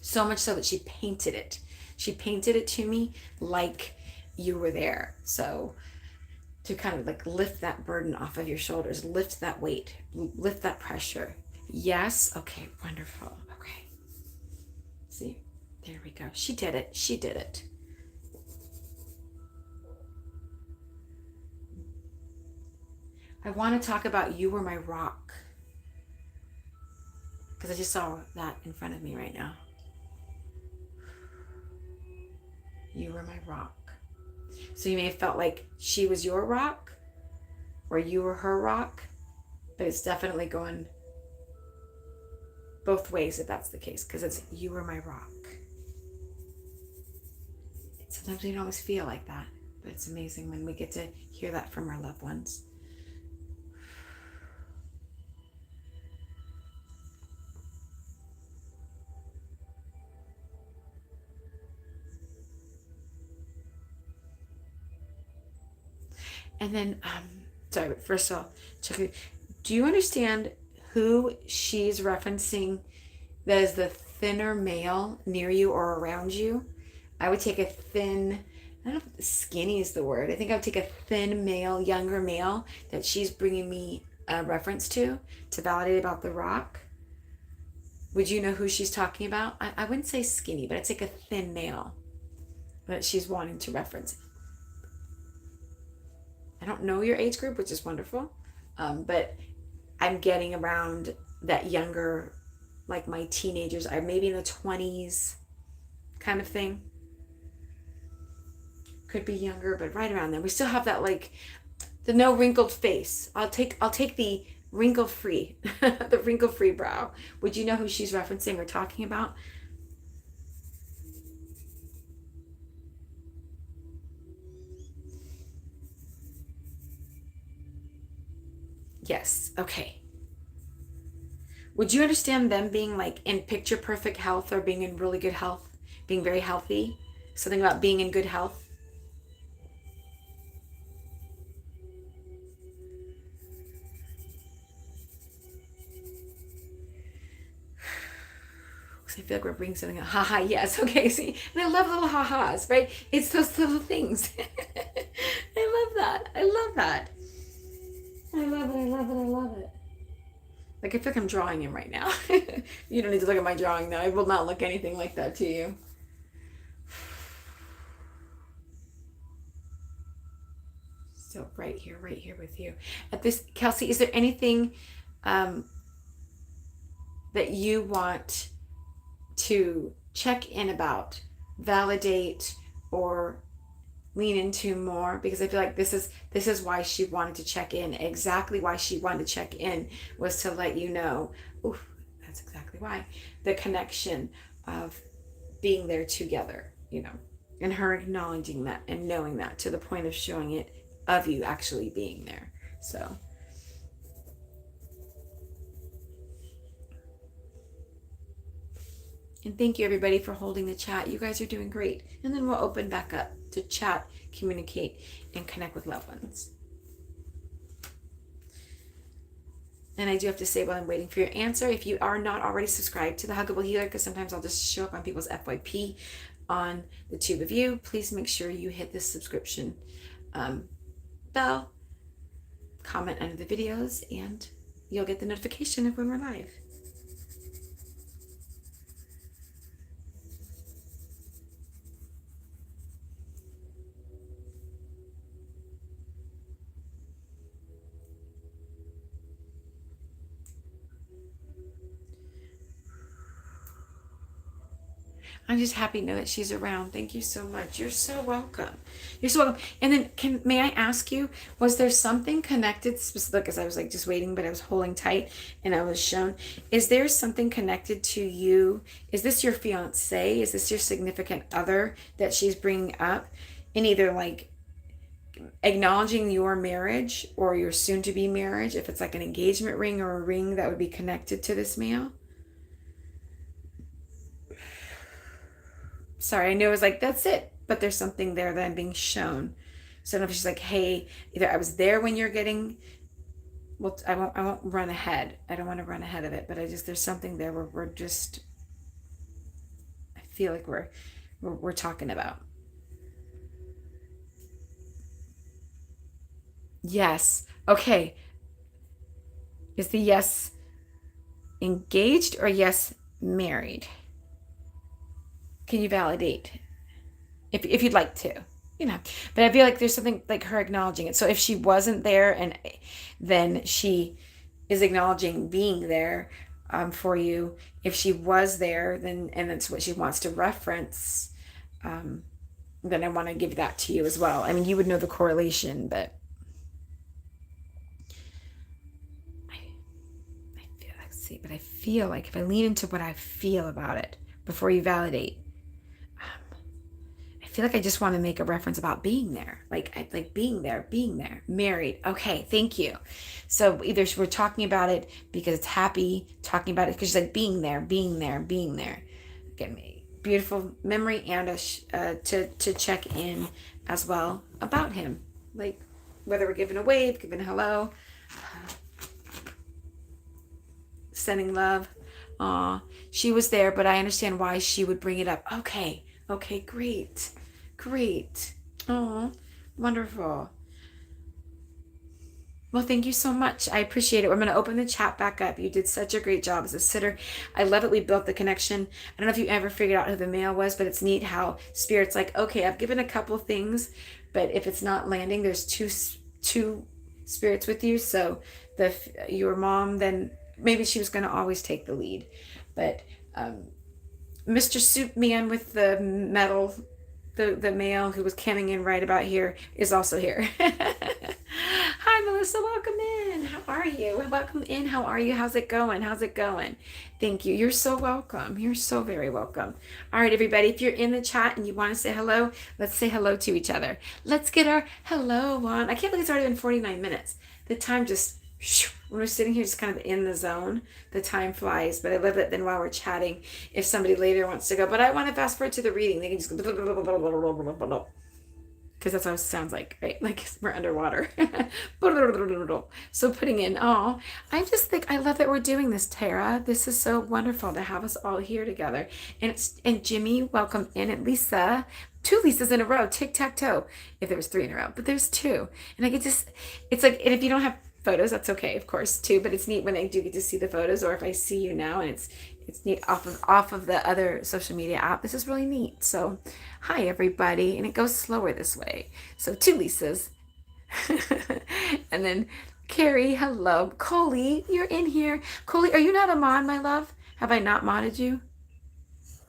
A: So much so that she painted it. She painted it to me like you were there. So to kind of like lift that burden off of your shoulders, lift that weight, lift that pressure. Yes. Okay. Wonderful. Okay. See, there we go. She did it. She did it. I want to talk about you were my rock, because I just saw that in front of me right now. You were my rock. So you may have felt like she was your rock or you were her rock, but it's definitely going both ways if that's the case, because it's you were my rock. Sometimes we don't always feel like that, but it's amazing when we get to hear that from our loved ones. And then, sorry, but first of all, do you understand who she's referencing that is the thinner male near you or around you? I would take a thin, I don't know if skinny is the word. I think I would take a thin male, younger male that she's bringing me a reference to validate about the rock. Would you know who she's talking about? I wouldn't say skinny, but I'd take a thin male that she's wanting to reference. I don't know your age group, which is wonderful, but I'm getting around that younger, like my teenagers, are maybe in the 20s kind of thing. Could be younger, but right around there. We still have that, like, the no wrinkled face. I'll take the wrinkle free, the wrinkle free brow. Would you know who she's referencing or talking about? Yes. Okay. Would you understand them being like in picture perfect health or being in really good health, being very healthy? Something about being in good health? because I feel like we're bringing something up. Haha, yes. Okay, see? And I love little ha-has, right? It's those little things. I love that. I love that. I love it. I love it. I love it. Like, I feel like I'm drawing him right now. You don't need to look at my drawing, though. I will not look anything like that to you. So right here with you. At this, Kelsey, is there anything that you want to check in about, validate, or lean into more? Because I feel like this is why she wanted to check in. Exactly why she wanted to check in was to let you know, oof, that's exactly why, the connection of being there together, you know, and her acknowledging that and knowing that to the point of showing it of you actually being there. So and thank you everybody for holding the chat. You guys are doing great. And then we'll open back up to chat, communicate, and connect with loved ones. And I do have to say, while I'm waiting for your answer, if you are not already subscribed to the Huggable Healer, because sometimes I'll just show up on people's FYP on the tube of you, please make sure you hit this subscription bell, comment under the videos, and you'll get the notification of when we're live. I'm just happy to know that she's around. Thank you so much. You're so welcome. You're so welcome. And then may I ask you, was there something connected specific, because I was like just waiting, but I was holding tight and I was shown, is there something connected to you? Is this your fiance? Is this your significant other that she's bringing up in either like acknowledging your marriage or your soon to be marriage? If it's like an engagement ring or a ring that would be connected to this male? Sorry, I know it was like, that's it, but there's something there that I'm being shown. So I don't know if she's like, hey, either I was there when you're getting, well, I won't run ahead. I don't want to run ahead of it, but there's something there where we're just, I feel like we're talking about. Yes. Okay. Is the yes engaged or yes married? Can you validate if you'd like to, you know? But I feel like there's something like her acknowledging it. So if she wasn't there, and then she is acknowledging being there for you. If she was there, then and that's what she wants to reference, then I want to give that to you as well. I mean, you would know the correlation, but I feel like if I lean into what I feel about it before you validate, I feel like I just want to make a reference about being there, like being there, married. Okay, thank you. So either we're talking about it because it's happy, talking about it because she's like being there. Again, beautiful memory, and to check in as well about him, like whether we're giving a wave, giving a hello, sending love. Aw, she was there, but I understand why she would bring it up. Okay, great. Oh, wonderful. Well, thank you so much. I appreciate it. I'm going to open the chat back up. You did such a great job as a sitter. I love it. We built the connection. I don't know if you ever figured out who the male was, but it's neat how Spirit's like, okay, I've given a couple things, but if it's not landing, there's two spirits with you. So your mom, then maybe she was going to always take the lead. But Mr. Soup Man with the metal, the male who was coming in right about here, is also here. Hi, Melissa. Welcome in. How are you? Welcome in. How are you? How's it going? Thank you. You're so welcome. You're so very welcome. All right, everybody. If you're in the chat and you want to say hello, let's say hello to each other. Let's get our hello on. I can't believe it's already been 49 minutes. The time just, when we're sitting here just kind of in the zone, the time flies. But I love it then while we're chatting, if somebody later wants to go, but I want to fast forward to the reading, they can just go, because that's what it sounds like, right? Like we're underwater. So putting in, oh, I just think I love that we're doing this, Tara. This is so wonderful to have us all here together. And Jimmy, welcome in, and Lisa. Two Lisas in a row, tic-tac-toe. If there was three in a row, but there's two. And I get just, it's like, and if you don't have photos, that's okay, of course, too. But it's neat when I do get to see the photos, or if I see you now, and it's neat off of the other social media app. This is really neat. So, hi everybody, and it goes slower this way. So two Lisas, and then Carrie, hello, Coley, you're in here. Coley, are you not a mod, my love? Have I not modded you?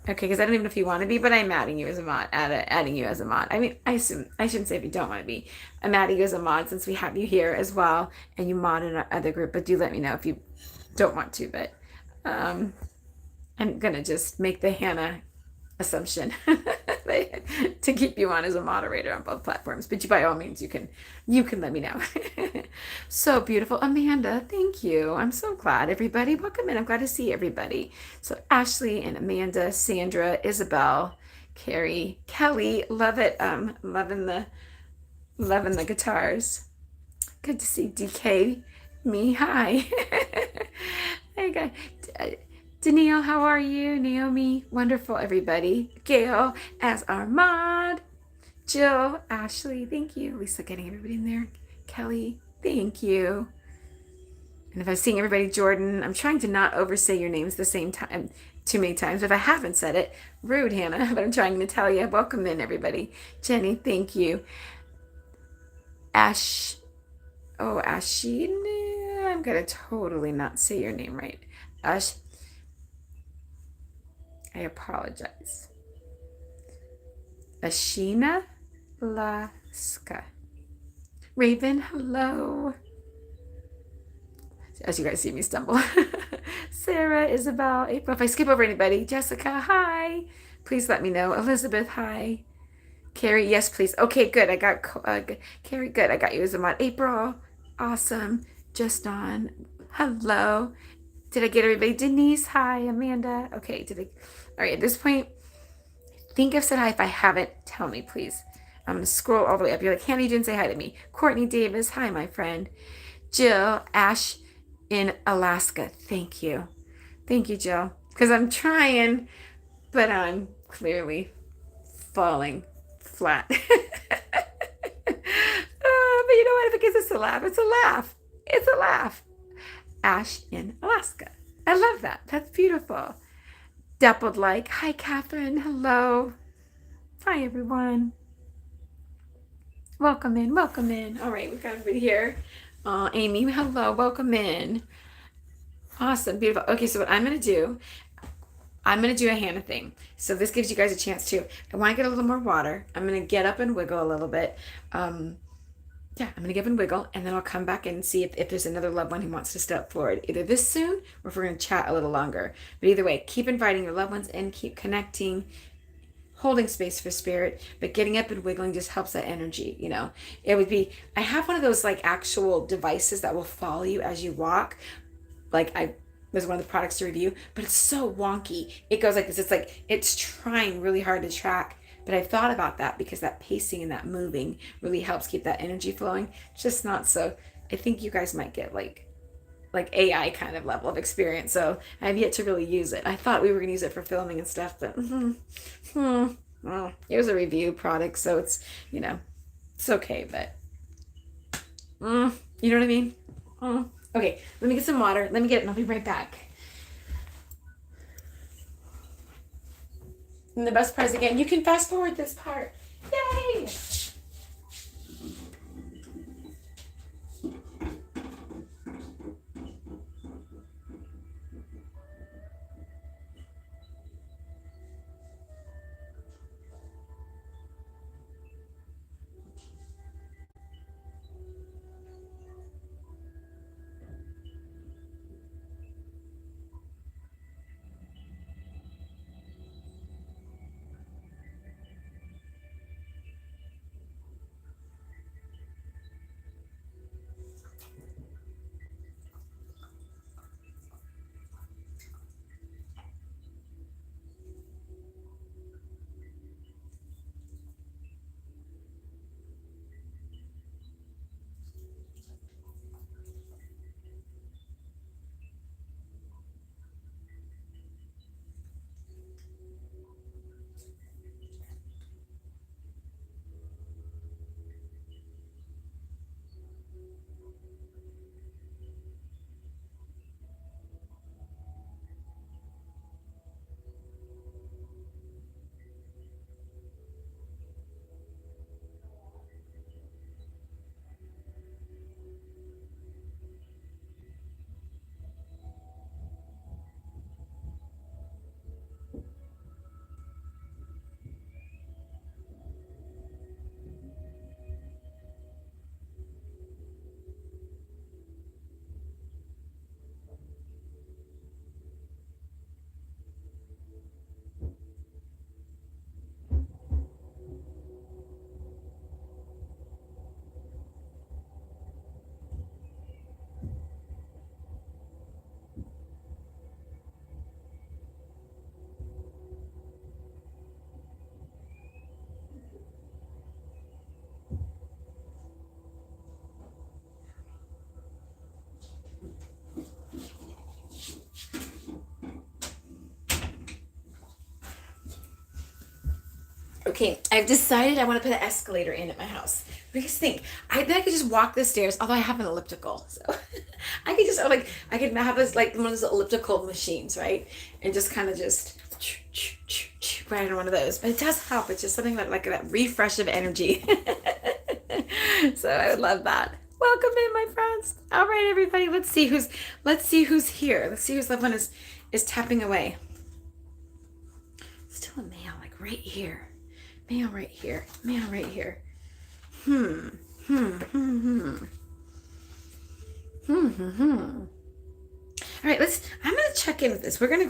A: Okay, because I don't even know if you want to be, but I'm adding you as a mod. Adding you as a mod. I mean, I shouldn't say if you don't want to be. I'm adding you as a mod since we have you here as well, and you mod in our other group. But do let me know if you don't want to. But I'm gonna just make the Hannah assumption to keep you on as a moderator on both platforms. But you, by all means, you can let me know. So beautiful, Amanda. Thank you. I'm so glad. Everybody, welcome in. I'm glad to see everybody. So Ashley and Amanda, Sandra, Isabel, Carrie, Kelly. Love it. Loving the guitars. Good to see DK. Me. Hi. Hey guys. Danielle, how are you? Naomi, wonderful, everybody. Gail, as our mod. Jill, Ashley, thank you. Lisa, getting everybody in there. Kelly, thank you. And if I'm seeing everybody, Jordan, I'm trying to not oversay your names the same time too many times. If I haven't said it, rude, Hannah, but I'm trying. Natalia, welcome in, everybody. Jenny, thank you. Ashina, I'm going to totally not say your name right. I apologize. Ashina Laska. Raven, hello. As you guys see me stumble. Sarah, Isabel, April. If I skip over anybody, Jessica, hi. Please let me know. Elizabeth, hi. Carrie, yes, please. Okay, good. I got Carrie, good. I got you as a mod. April, awesome. Just on. Hello. Did I get everybody? Denise, hi. Amanda. Okay, all right, at this point, I think I've said hi. If I haven't, tell me, please. I'm going to scroll all the way up. You're like, Hannah, you didn't say hi to me. Courtney Davis, hi, my friend. Jill, Ash in Alaska. Thank you. Thank you, Jill. Because I'm trying, but I'm clearly falling flat. But you know what? If it gives us a laugh, it's a laugh. It's a laugh. Ash in Alaska. I love that. That's beautiful. Dappled like. Hi, Catherine. Hello. Hi, everyone. Welcome in. Welcome in. All right, we've got everybody here. Amy, hello. Welcome in. Awesome. Beautiful. Okay, so what I'm going to do a Hannah thing. So this gives you guys a chance too. I want to get a little more water. I'm going to get up and wiggle a little bit. Yeah, I'm going to get up and wiggle, and then I'll come back and see if there's another loved one who wants to step forward, either this soon or if we're going to chat a little longer. But either way, keep inviting your loved ones in, keep connecting, holding space for spirit, but getting up and wiggling just helps that energy, you know. I have one of those like actual devices that will follow you as you walk. Like was one of the products to review, but it's so wonky. It goes like this. It's like, it's trying really hard to track. But I've thought about that because that pacing and that moving really helps keep that energy flowing. It's just not so. I think you guys might get like AI kind of level of experience. So I have yet to really use it. I thought we were going to use it for filming and stuff, but well, it was a review product, so it's, you know, it's okay. But you know what I mean? Okay, let me get some water. Let me get it, and I'll be right back. And the best part is, again, you can fast forward this part. Yay! Okay, I've decided I want to put an escalator in at my house. What do you guys think? I think I could just walk the stairs, although I have an elliptical. So I could just, like, I could have this, like, one of those elliptical machines, right? And just kind of just right on one of those. But it does help. It's just something like that refresh of energy. So I would love that. Welcome in, my friends. All right, everybody. Let's see who's here. Let's see whose loved one is tapping away. Still a male, like right here. Male right here. Male right here. All right, I'm gonna check in with this. We're gonna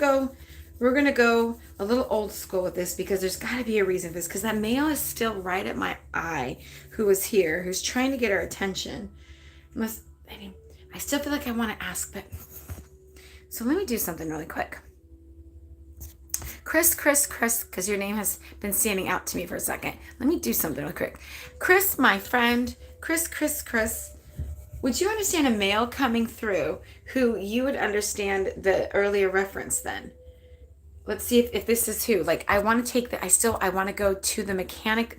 A: go a little old school with this because there's gotta be a reason for this, because that male is still right at my eye who is here, who's trying to get our attention. I still feel like I want to ask, but so let me do something really quick. Chris, because your name has been standing out to me for a second. Let me do something real quick. Chris, my friend, Chris, would you understand a male coming through who you would understand the earlier reference then? Let's see if this is who. Like, I want to take I want to go to the mechanic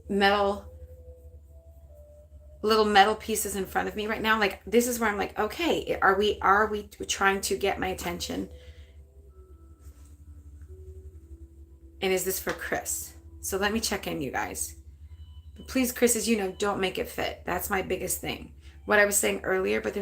A: metal, little metal pieces in front of me right now. Like, this is where I'm like, okay, are we trying to get my attention? And is this for Chris? So let me check in, you guys. But please, Chris, as you know, don't make it fit. That's my biggest thing. What I was saying earlier, but there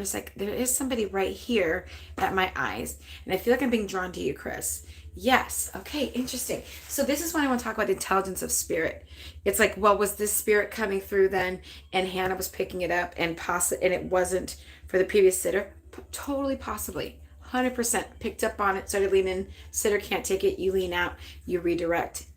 A: is somebody right here at my eyes. And I feel like I'm being drawn to you, Chris. Yes. Okay, interesting. So this is when I want to talk about intelligence of spirit. It's like, well, was this spirit coming through then and Hannah was picking it up and it wasn't for the previous sitter? Totally possibly. 100% picked up on it, started leaning. Sitter can't take it, you lean out, you redirect.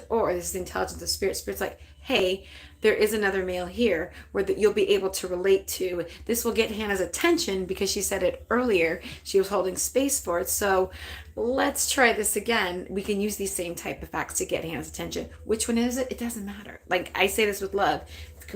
A: Or this is the intelligence of spirit. Spirit's like, hey, there is another male here where you'll be able to relate to. This will get Hannah's attention because she said it earlier. She was holding space for it. So let's try this again. We can use these same type of facts to get Hannah's attention. Which one is it? It doesn't matter. Like, I say this with love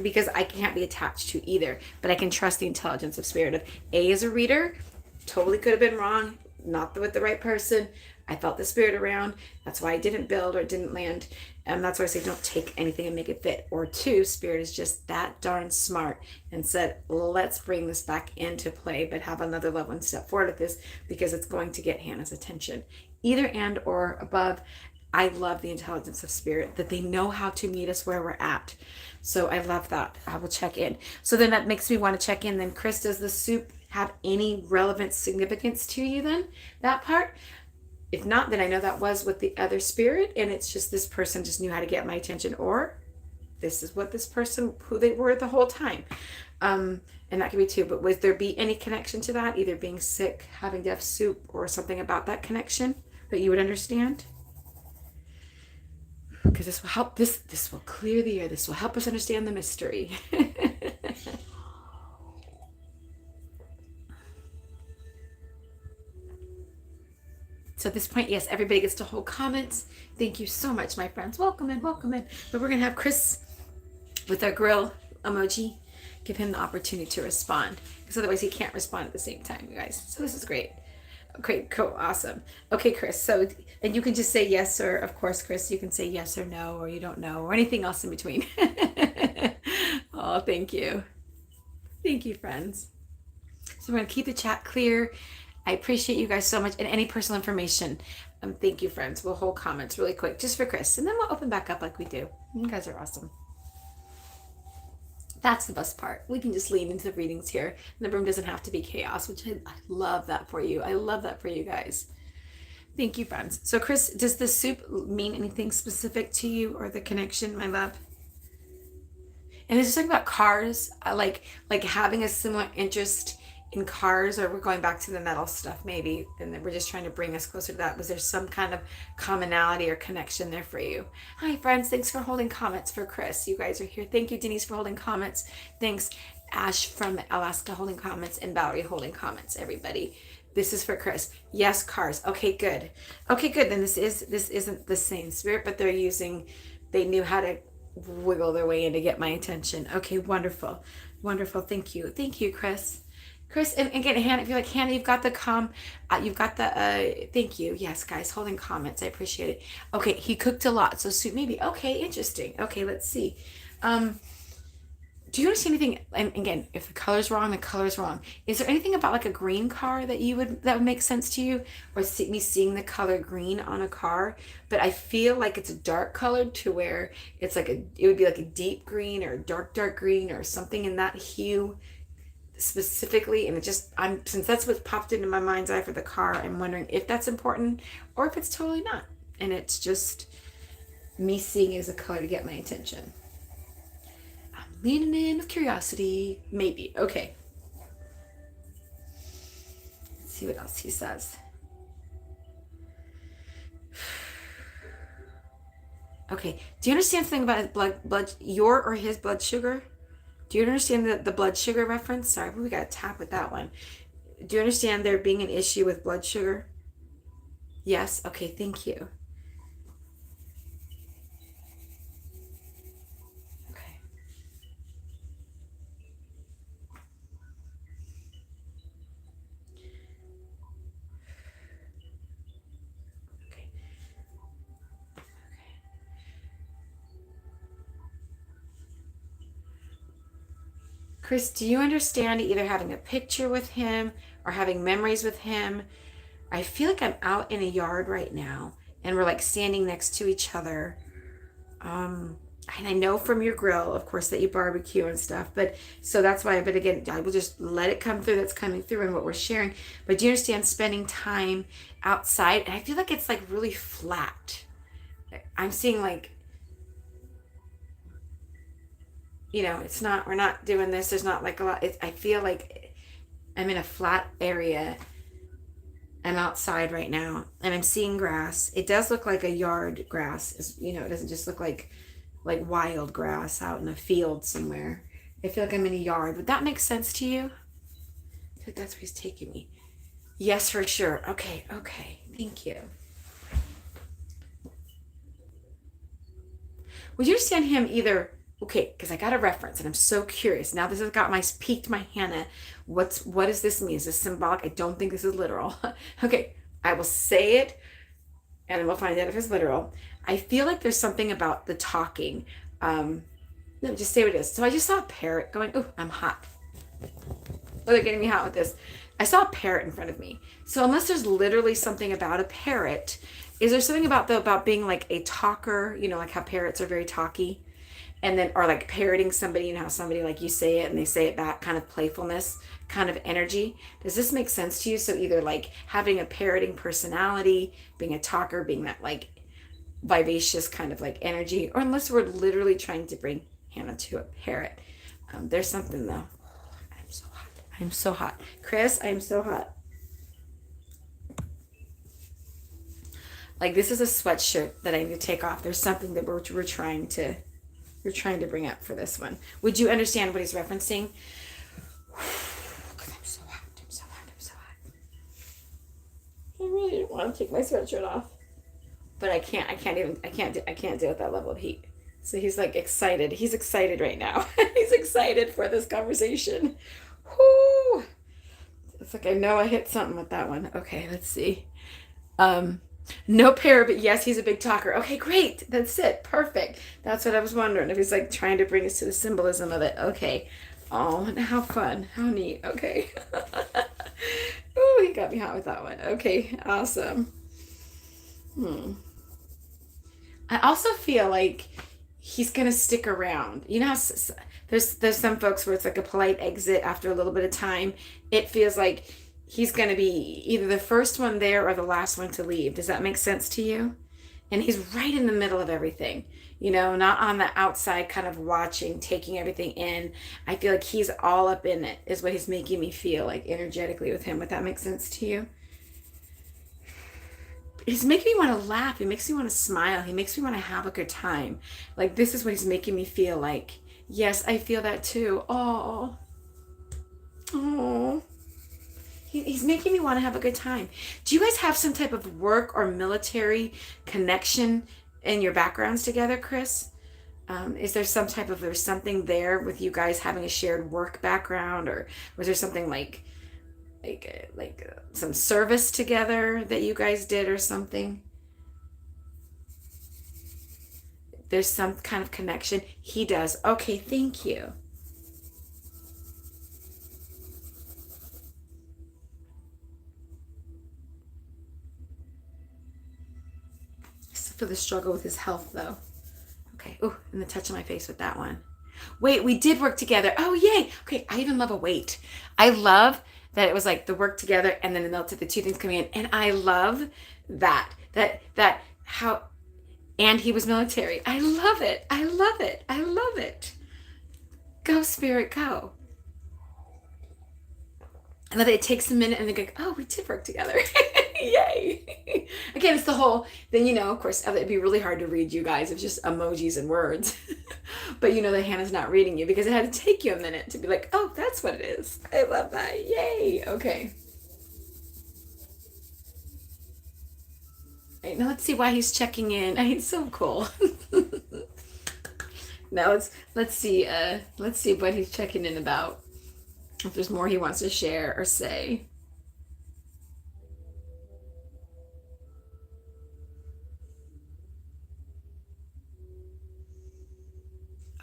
A: because I can't be attached to either, but I can trust the intelligence of spirit. Of A is a reader. Totally could have been wrong, not with the right person. I felt the spirit around. That's why I didn't build or didn't land. And that's why I say don't take anything and make it fit. Or two, spirit is just that darn smart and said, let's bring this back into play, but have another loved one step forward with this because it's going to get Hannah's attention. Either and or above. I love the intelligence of spirit, that they know how to meet us where we're at. So I love that. I will check in. So then that makes me want to check in. Then Chris, does the soup have any relevant significance to you then? That part? If not, then I know that was with the other spirit and it's just this person just knew how to get my attention, or this is what this person, who they were the whole time. And that could be too, but would there be any connection to that? Either being sick, having to have soup, or something about that connection that you would understand? Because this will help, this will clear the air. This will help us understand the mystery. So at this point, yes, everybody gets to hold comments. Thank you so much, my friends. Welcome in, welcome in. But we're going to have Chris with our grill emoji. Give him the opportunity to respond, because otherwise he can't respond at the same time, you guys. So this is great. Okay, cool, awesome. Okay, Chris, so, and you can just say yes, or of course, Chris, you can say yes or no, or you don't know, or anything else in between. Oh, thank you. Thank you, friends. So we're going to keep the chat clear. I appreciate you guys so much. And any personal information, thank you, friends. We'll hold comments really quick just for Chris. And then we'll open back up like we do. You guys are awesome. That's the best part. We can just lean into the readings here. And the room doesn't have to be chaos, which I love that for you. I love that for you guys. Thank you, friends. So Chris, does the soup mean anything specific to you or the connection, my love? And it's just talking about cars, like having a similar interest in cars, or we're going back to the metal stuff maybe, and then we're just trying to bring us closer to that. Was there some kind of commonality or connection there for you? Hi, friends. Thanks for holding comments for Chris. You guys are here. Thank you, Denise, for holding comments. Thanks, Ash from Alaska, holding comments, and Valerie holding comments, everybody. This is for Chris. Yes, cars. Okay, good. Okay, good. Then this isn't the same spirit, but they knew how to wiggle their way in to get my attention. Okay, wonderful. Wonderful. Thank you. Thank you, Chris. Chris, and again, Hannah, if you're like, Hannah, you've got the, thank you. Yes, guys, holding comments. I appreciate it. Okay, he cooked a lot, so soup maybe. Okay, interesting. Okay, let's see. Um, do you understand anything? And again, if the color's wrong, the color's wrong. Is there anything about like a green car that would make sense to you, or me seeing the color green on a car? But I feel like it's dark colored to where it's like it would be like a deep green or dark green or something in that hue specifically. And since that's what popped into my mind's eye for the car, I'm wondering if that's important or if it's totally not, and it's just me seeing it as a color to get my attention. Leaning in with curiosity. Maybe. Okay. Let's see what else he says. Okay. Do you understand something about his your or his blood sugar? Do you understand the blood sugar reference? Sorry, we got to tap with that one. Do you understand there being an issue with blood sugar? Yes? Okay, thank you. Chris, do you understand either having a picture with him or having memories with him? I feel like I'm out in a yard right now and we're like standing next to each other. And I know from your grill, of course, that you barbecue and stuff, but so that's why, but again, I will just let it come through. That's coming through and what we're sharing. But do you understand spending time outside? And I feel like it's like really flat. I'm seeing like, we're not doing this. There's not like a lot. I feel like I'm in a flat area. I'm outside right now and I'm seeing grass. It does look like a yard grass. It doesn't just look like wild grass out in a field somewhere. I feel like I'm in a yard. Would that make sense to you? I think that's where he's taking me. Yes, for sure. Okay. Thank you. Would you understand him either? Okay, because I got a reference and I'm so curious. Now this has got piqued my Hannah. What does this mean? Is this symbolic? I don't think this is literal. Okay, I will say it and then we'll find out if it's literal. I feel like there's something about the talking. No, just say what it is. So I just saw a parrot going, oh, I'm hot. Oh, they're getting me hot with this. I saw a parrot in front of me. So unless there's literally something about a parrot, is there something about being like a talker, like how parrots are very talky? And then, or like parroting somebody and how somebody, like you say it and they say it back, kind of playfulness, kind of energy. Does this make sense to you? So either like having a parroting personality, being a talker, being that like vivacious kind of like energy, or unless we're literally trying to bring Hannah to a parrot. There's something though. I'm so hot. Chris, I'm so hot. Like this is a sweatshirt that I need to take off. There's something that we're trying to bring up for this one. Would you understand what he's referencing? I'm so hot. I really didn't want to take my sweatshirt off, but I can't deal with that level of heat. So he's like excited. He's excited right now. He's excited for this conversation. Whoo! It's like I know I hit something with that one. Okay, let's see. No parrot, but yes, he's a big talker. Okay, great. That's it. Perfect. That's what I was wondering. If he's like trying to bring us to the symbolism of it. Okay. Oh, how fun. How neat. Okay. Oh, he got me hot with that one. Okay, awesome. I also feel like he's gonna stick around. How there's some folks where it's like a polite exit after a little bit of time. It feels like he's going to be either the first one there or the last one to leave. Does that make sense to you? And he's right in the middle of everything, not on the outside kind of watching, taking everything in. I feel like he's all up in it is what he's making me feel like energetically with him. Would that make sense to you? He's making me want to laugh. He makes me want to smile. He makes me want to have a good time. Like this is what he's making me feel like. Yes, I feel that too. Oh. He's making me want to have a good time. Do you guys have some type of work or military connection in your backgrounds together, Chris? Is there some type of, there's something there with you guys having a shared work background, or was there something like some service together that you guys did or something? There's some kind of connection. He does. Okay, thank you. For the struggle with his health, though. Okay. Oh, and the touch of my face with that one. Wait, we did work together. Oh, yay. Okay, I even love a wait. I love that it was like the work together and then the melted, the two things coming in. And I love that how, and he was military. I love it. I love it. I love it. Go, Spirit, go. And then it takes a minute and they go, oh, we did work together. Yay. Again, it's the whole, then, of course, it'd be really hard to read you guys. It's just emojis and words. But that Hannah's not reading you because it had to take you a minute to be like, oh, that's what it is. I love that. Yay. Okay. All right, now let's see why he's checking in. He's so cool. Now let's see what he's checking in about. If there's more he wants to share or say.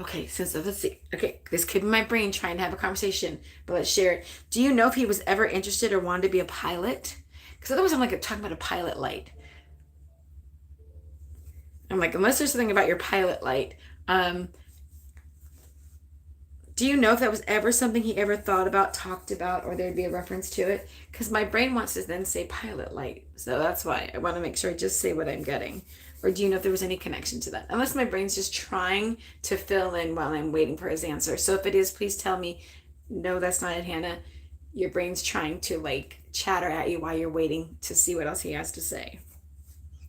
A: Okay, let's see. Okay, this could be my brain trying to have a conversation, but let's share it. Do you know if he was ever interested or wanted to be a pilot? Because otherwise I'm like talking about a pilot light. I'm like, unless there's something about your pilot light. Do you know if that was ever something he ever thought about, talked about, or there'd be a reference to it? Because my brain wants to then say pilot light. So that's why I want to make sure I just say what I'm getting. Or do you know if there was any connection to that? Unless my brain's just trying to fill in while I'm waiting for his answer. So if it is, please tell me, no, that's not it, Hannah. Your brain's trying to chatter at you while you're waiting to see what else he has to say.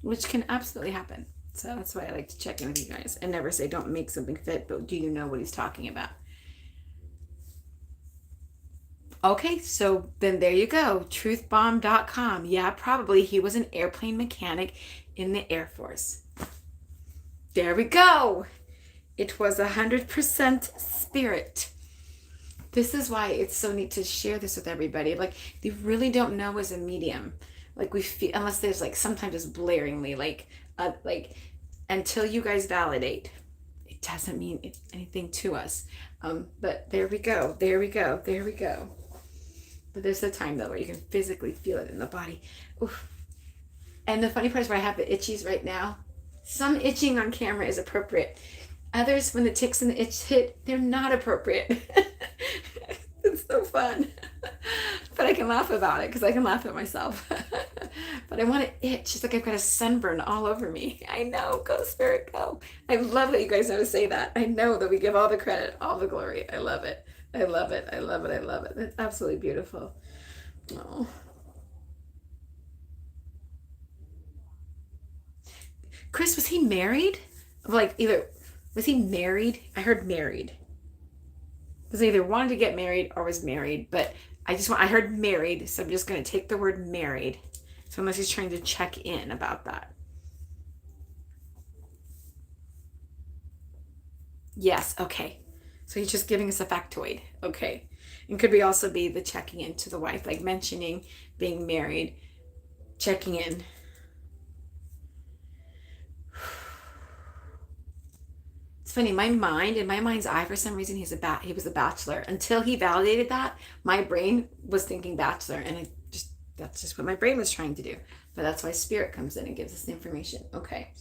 A: Which can absolutely happen. So that's why I like to check in with you guys and never say don't make something fit, but do you know what he's talking about? Okay, so then there you go. Truthbomb.com. Yeah, probably he was an airplane mechanic in the Air Force. There we go. It was 100% spirit. This is why it's so neat to share this with everybody. They really don't know as a medium. We feel, unless there's sometimes just blaringly until you guys validate, it doesn't mean anything to us. But there we go. There we go. There we go. But there's the time though where you can physically feel it in the body. Oof. And the funny part is where I have the itchies right now. Some itching on camera is appropriate. Others, when the ticks and the itch hit, they're not appropriate. It's so fun. But I can laugh about it because I can laugh at myself. But I want to itch. It's like I've got a sunburn all over me. I know. Go, Spirit, go. I love that you guys know to say that. I know that we give all the credit, all the glory. I love it. I love it. I love it. I love it. It's absolutely beautiful. Oh. Chris, was he married? Was he married? I heard married. Was either wanted to get married or was married, but I heard married, so I'm just going to take the word married. So unless he's trying to check in about that. Yes, okay. So he's just giving us a factoid. Okay. And could we also be the checking in to the wife, mentioning being married, checking in. It's funny, in my mind's eye, for some reason, he was a bachelor. Until he validated that, my brain was thinking bachelor, and that's just what my brain was trying to do. But that's why spirit comes in and gives us the information. Okay.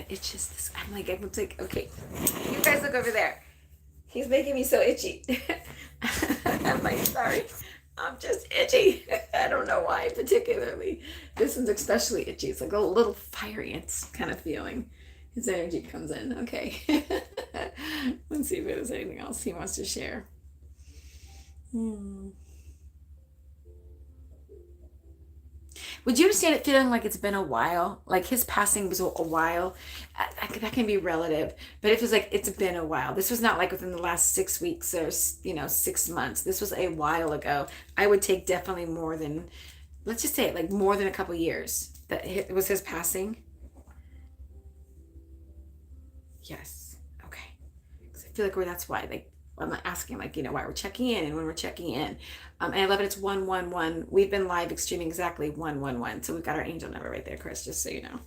A: It's just this. I'm like, okay, you guys look over there. He's making me so itchy. I'm like, sorry, I'm just itchy. I don't know why particularly. This one's especially itchy. It's like a little fiery. It's kind of feeling. His energy comes in. Okay. Let's see if there's anything else he wants to share. Would you understand it feeling like it's been a while? Like his passing was a while. That can be relative, but it feels like it's been a while. This was not within the last 6 weeks or 6 months. This was a while ago. I would take definitely more than, let's just say it more than a couple years that it was his passing? Yes. Okay. 'Cause I feel like that's why, like, I'm asking, like, why we're checking in and when we're checking in. And I love it. It's 111. We've been live streaming exactly 111. So we've got our angel number right there, Chris, just so you know.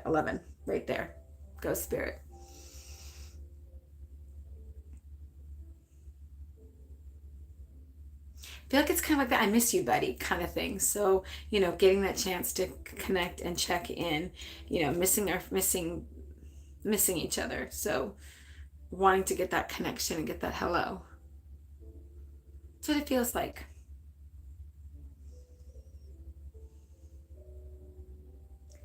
A: 11 right there. Go Spirit. I feel like it's kind of like that I miss you, buddy, kind of thing. So, getting that chance to connect and check in, missing each other. So wanting to get that connection and get that hello. That's what it feels like.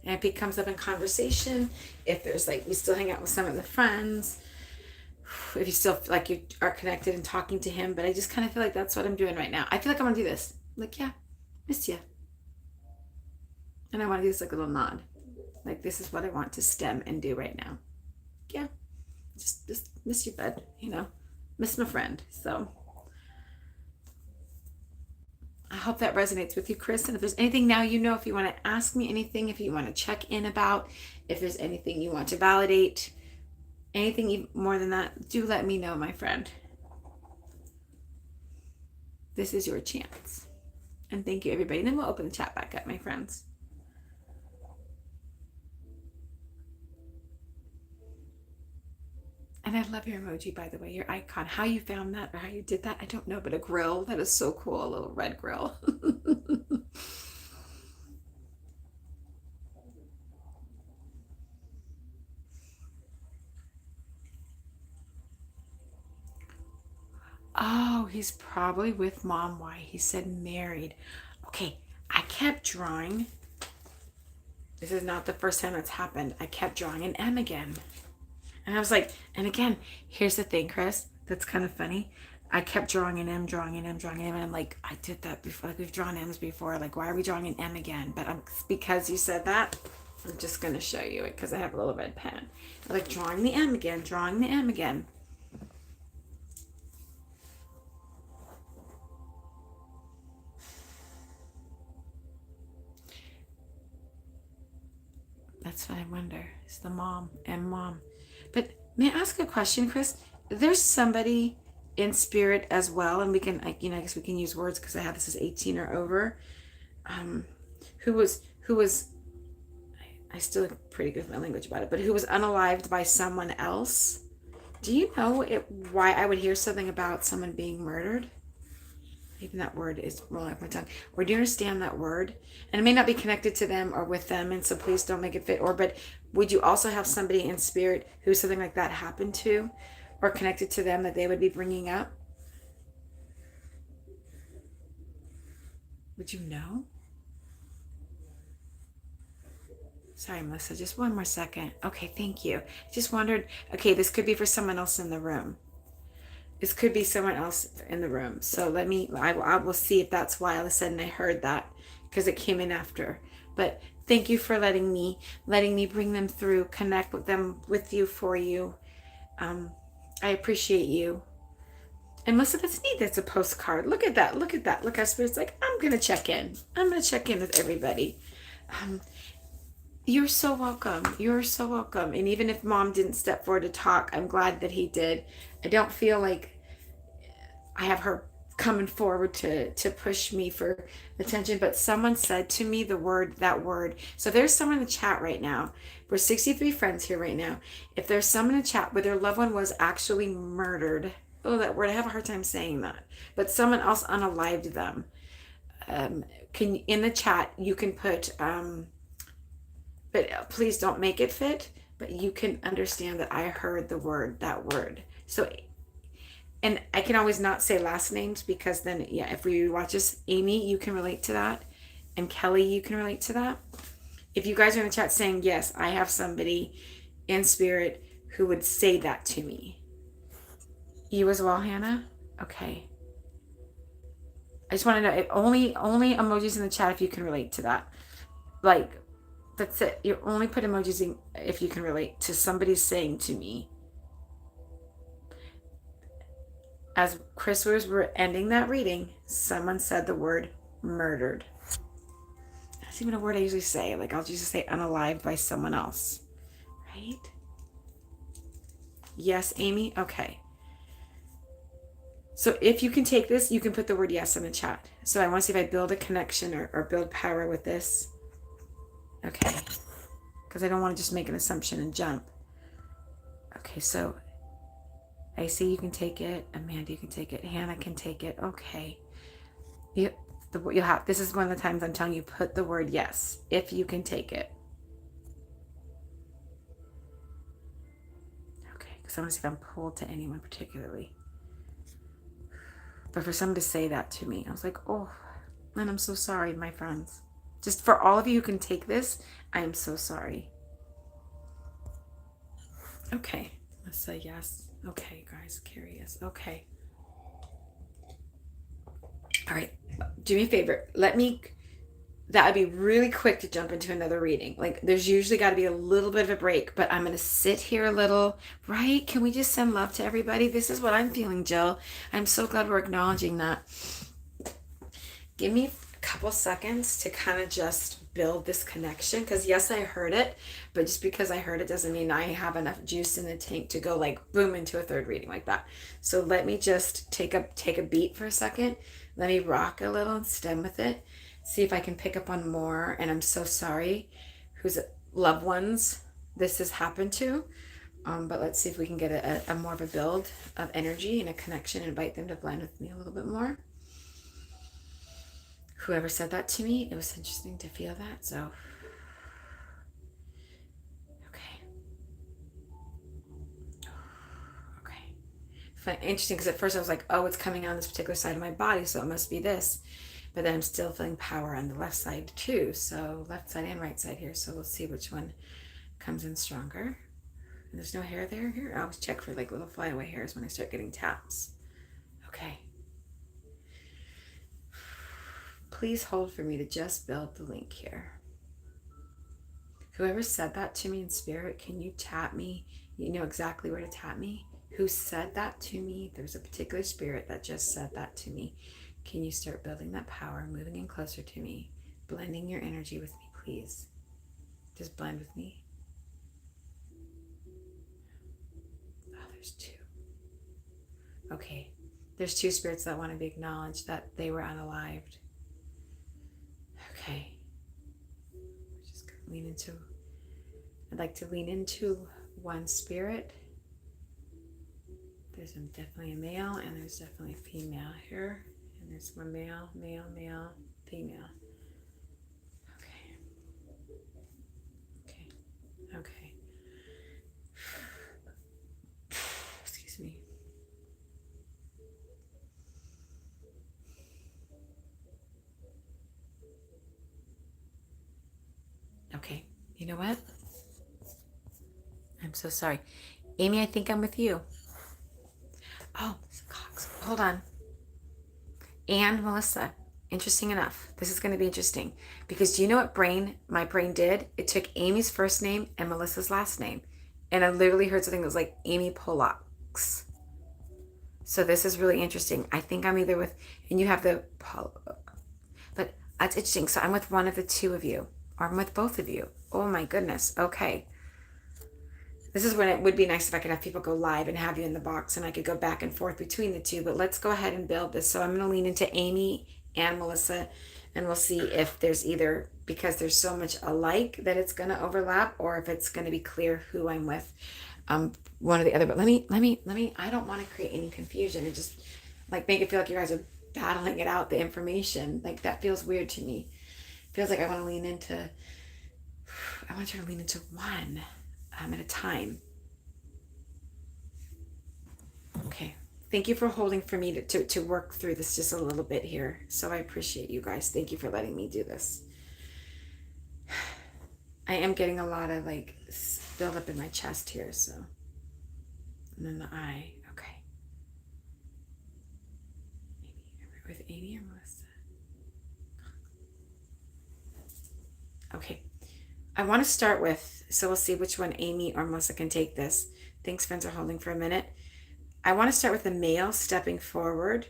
A: And if it comes up in conversation, if there's like, we still hang out with some of the friends, if you still feel like you are connected and talking to him, but I just kind of feel like that's what I'm doing right now. I feel like I'm going to do this. Like, yeah, miss you. And I want to do this like a little nod. Like, this is what I want to stem and do right now. Yeah, just miss you, bud, miss my friend. So I hope that resonates with you, Chris. And if there's anything now, if you want to ask me anything, if you want to check in about, if there's anything you want to validate, anything more than that, do let me know, my friend. This is your chance. And thank you, everybody. And then we'll open the chat back up, my friends. And I love your emoji, by the way, your icon. How you found that or how you did that, I don't know, but a grill, that is so cool, a little red grill. Oh, he's probably with mom. Why? He said married. Okay, I kept drawing. This is not the first time that's happened. I kept drawing an M again. And I was like, and again, here's the thing, Chris, that's kind of funny. I kept drawing an M, and I'm like, I did that before. Like, we've drawn M's before. Like, why are we drawing an M again? But because you said that, I'm just going to show you it because I have a little red pen. I'm like, drawing the M again. That's what I wonder. It's the mom and mom. But may I ask a question, Chris? There's somebody in spirit as well, and we can, I guess we can use words because I have this as 18 or over, who was, I still have pretty good with my language about it, but who was unalived by someone else. Do you know why I would hear something about someone being murdered? Even that word is rolling off my tongue. Or do you understand that word? And it may not be connected to them or with them, and so please don't make it fit. But would you also have somebody in spirit who something like that happened to or connected to them that they would be bringing up? Would you know? Sorry, Melissa, just one more second. Okay, thank you. Just wondered, okay, this could be for someone else in the room. This could be someone else in the room. So I will see if that's why all of a sudden I heard that, because it came in after. But thank you for letting me bring them through, connect with them, with you, for you. I appreciate you. And Melissa, that's neat. That's a postcard. Look at that. Look how Spirit's like, I'm going to check in. With everybody. You're so welcome. And even if mom didn't step forward to talk, I'm glad that he did. I don't feel like I have her coming forward to push me for attention, but someone said to me that word. So if there's someone in the chat right now, we're 63 friends here right now. If there's someone in the chat where their loved one was actually murdered, that word, I have a hard time saying that, but someone else unalived them, in the chat, you can put, but please don't make it fit, but you can understand that I heard that word. So, and I can always not say last names because then, if we watch this, Amy, you can relate to that. And Kelly, you can relate to that. If you guys are in the chat saying, yes, I have somebody in spirit who would say that to me. You as well, Hannah? Okay. I just want to know, if only emojis in the chat if you can relate to that. Like, that's it. You only put emojis in if you can relate to somebody saying to me. As Chris was ending that reading, someone said the word murdered. That's even a word I usually say. Like I'll usually say unalived by someone else, right? Yes, Amy? Okay. So if you can take this, you can put the word yes in the chat. So I want to see if I build a connection or build power with this. Okay. Because I don't want to just make an assumption and jump. Okay, so I see you can take it. Amanda, you can take it. Hannah can take it. Okay. You'll have, this is one of the times I'm telling you, put the word yes, if you can take it. Okay, because I want to see if I'm pulled to anyone particularly. But for someone to say that to me, I was like, oh, and I'm so sorry, my friends. Just for all of you who can take this, I am so sorry. Okay, let's say yes. Okay, guys, curious. Okay. All right, do me a favor. That would be really quick to jump into another reading. Like there's usually got to be a little bit of a break, but I'm going to sit here a little, right? Can we just send love to everybody? This is what I'm feeling, Jill. I'm so glad we're acknowledging that. Give me a couple seconds to kind of just build this connection, because yes, I heard it, but just because I heard it doesn't mean I have enough juice in the tank to go like boom into a third reading like that. So let me just take a beat for a second. Let me rock a little and stem with it. See if I can pick up on more. And I'm so sorry whose loved ones this has happened to. But let's see if we can get a more of a build of energy and a connection and invite them to blend with me a little bit more. Whoever said that to me, it was interesting to feel that. So, okay. Interesting, because at first I was like, oh, it's coming on this particular side of my body, so it must be this. But then I'm still feeling power on the left side too. So left side and right side here. So we'll see which one comes in stronger. And there's no hair there here. I always check for like little flyaway hairs when I start getting taps. Okay. Please hold for me to just build the link here. Whoever said that to me in spirit, can you tap me? You know exactly where to tap me. Who said that to me? There's a particular spirit that just said that to me. Can you start building that power, moving in closer to me, blending your energy with me, please? Just blend with me. Oh, there's two. Okay. There's two spirits that want to be acknowledged that they were unalived. Okay. We're just going to lean into, I'd like to lean into one spirit. There's definitely a male and there's definitely a female here. And there's one male, male, male, female. Okay. Okay. Okay. Excuse me. Okay. You know what? I'm so sorry. Amy, I think I'm with you. Oh, hold on. And Melissa, interesting enough. This is going to be interesting because do you know what my brain did? It took Amy's first name and Melissa's last name. And I literally heard something that was like Amy Pollock's. So this is really interesting. I think I'm either with, and you have the, but that's interesting. So I'm with one of the two of you, or I'm with both of you. Oh my goodness. Okay. This is when it would be nice if I could have people go live and have you in the box and I could go back and forth between the two, but let's go ahead and build this. So I'm going to lean into Amy and Melissa and we'll see if there's either, because there's so much alike that it's going to overlap, or if it's going to be clear who I'm with, one or the other. But let me, I don't want to create any confusion and just like make it feel like you guys are battling it out, the information. Like that feels weird to me. It feels like I want to lean into, I want you to lean into one. At a time. Okay. Thank you for holding for me to work through this just a little bit here. So I appreciate you guys. Thank you for letting me do this. I am getting a lot of like build up in my chest here. So, and then the eye. Okay. With Amy or Melissa? Okay. I want to start with, so we'll see which one Amy or Melissa can take this. Thanks, friends, are holding for a minute. I want to start with the male stepping forward.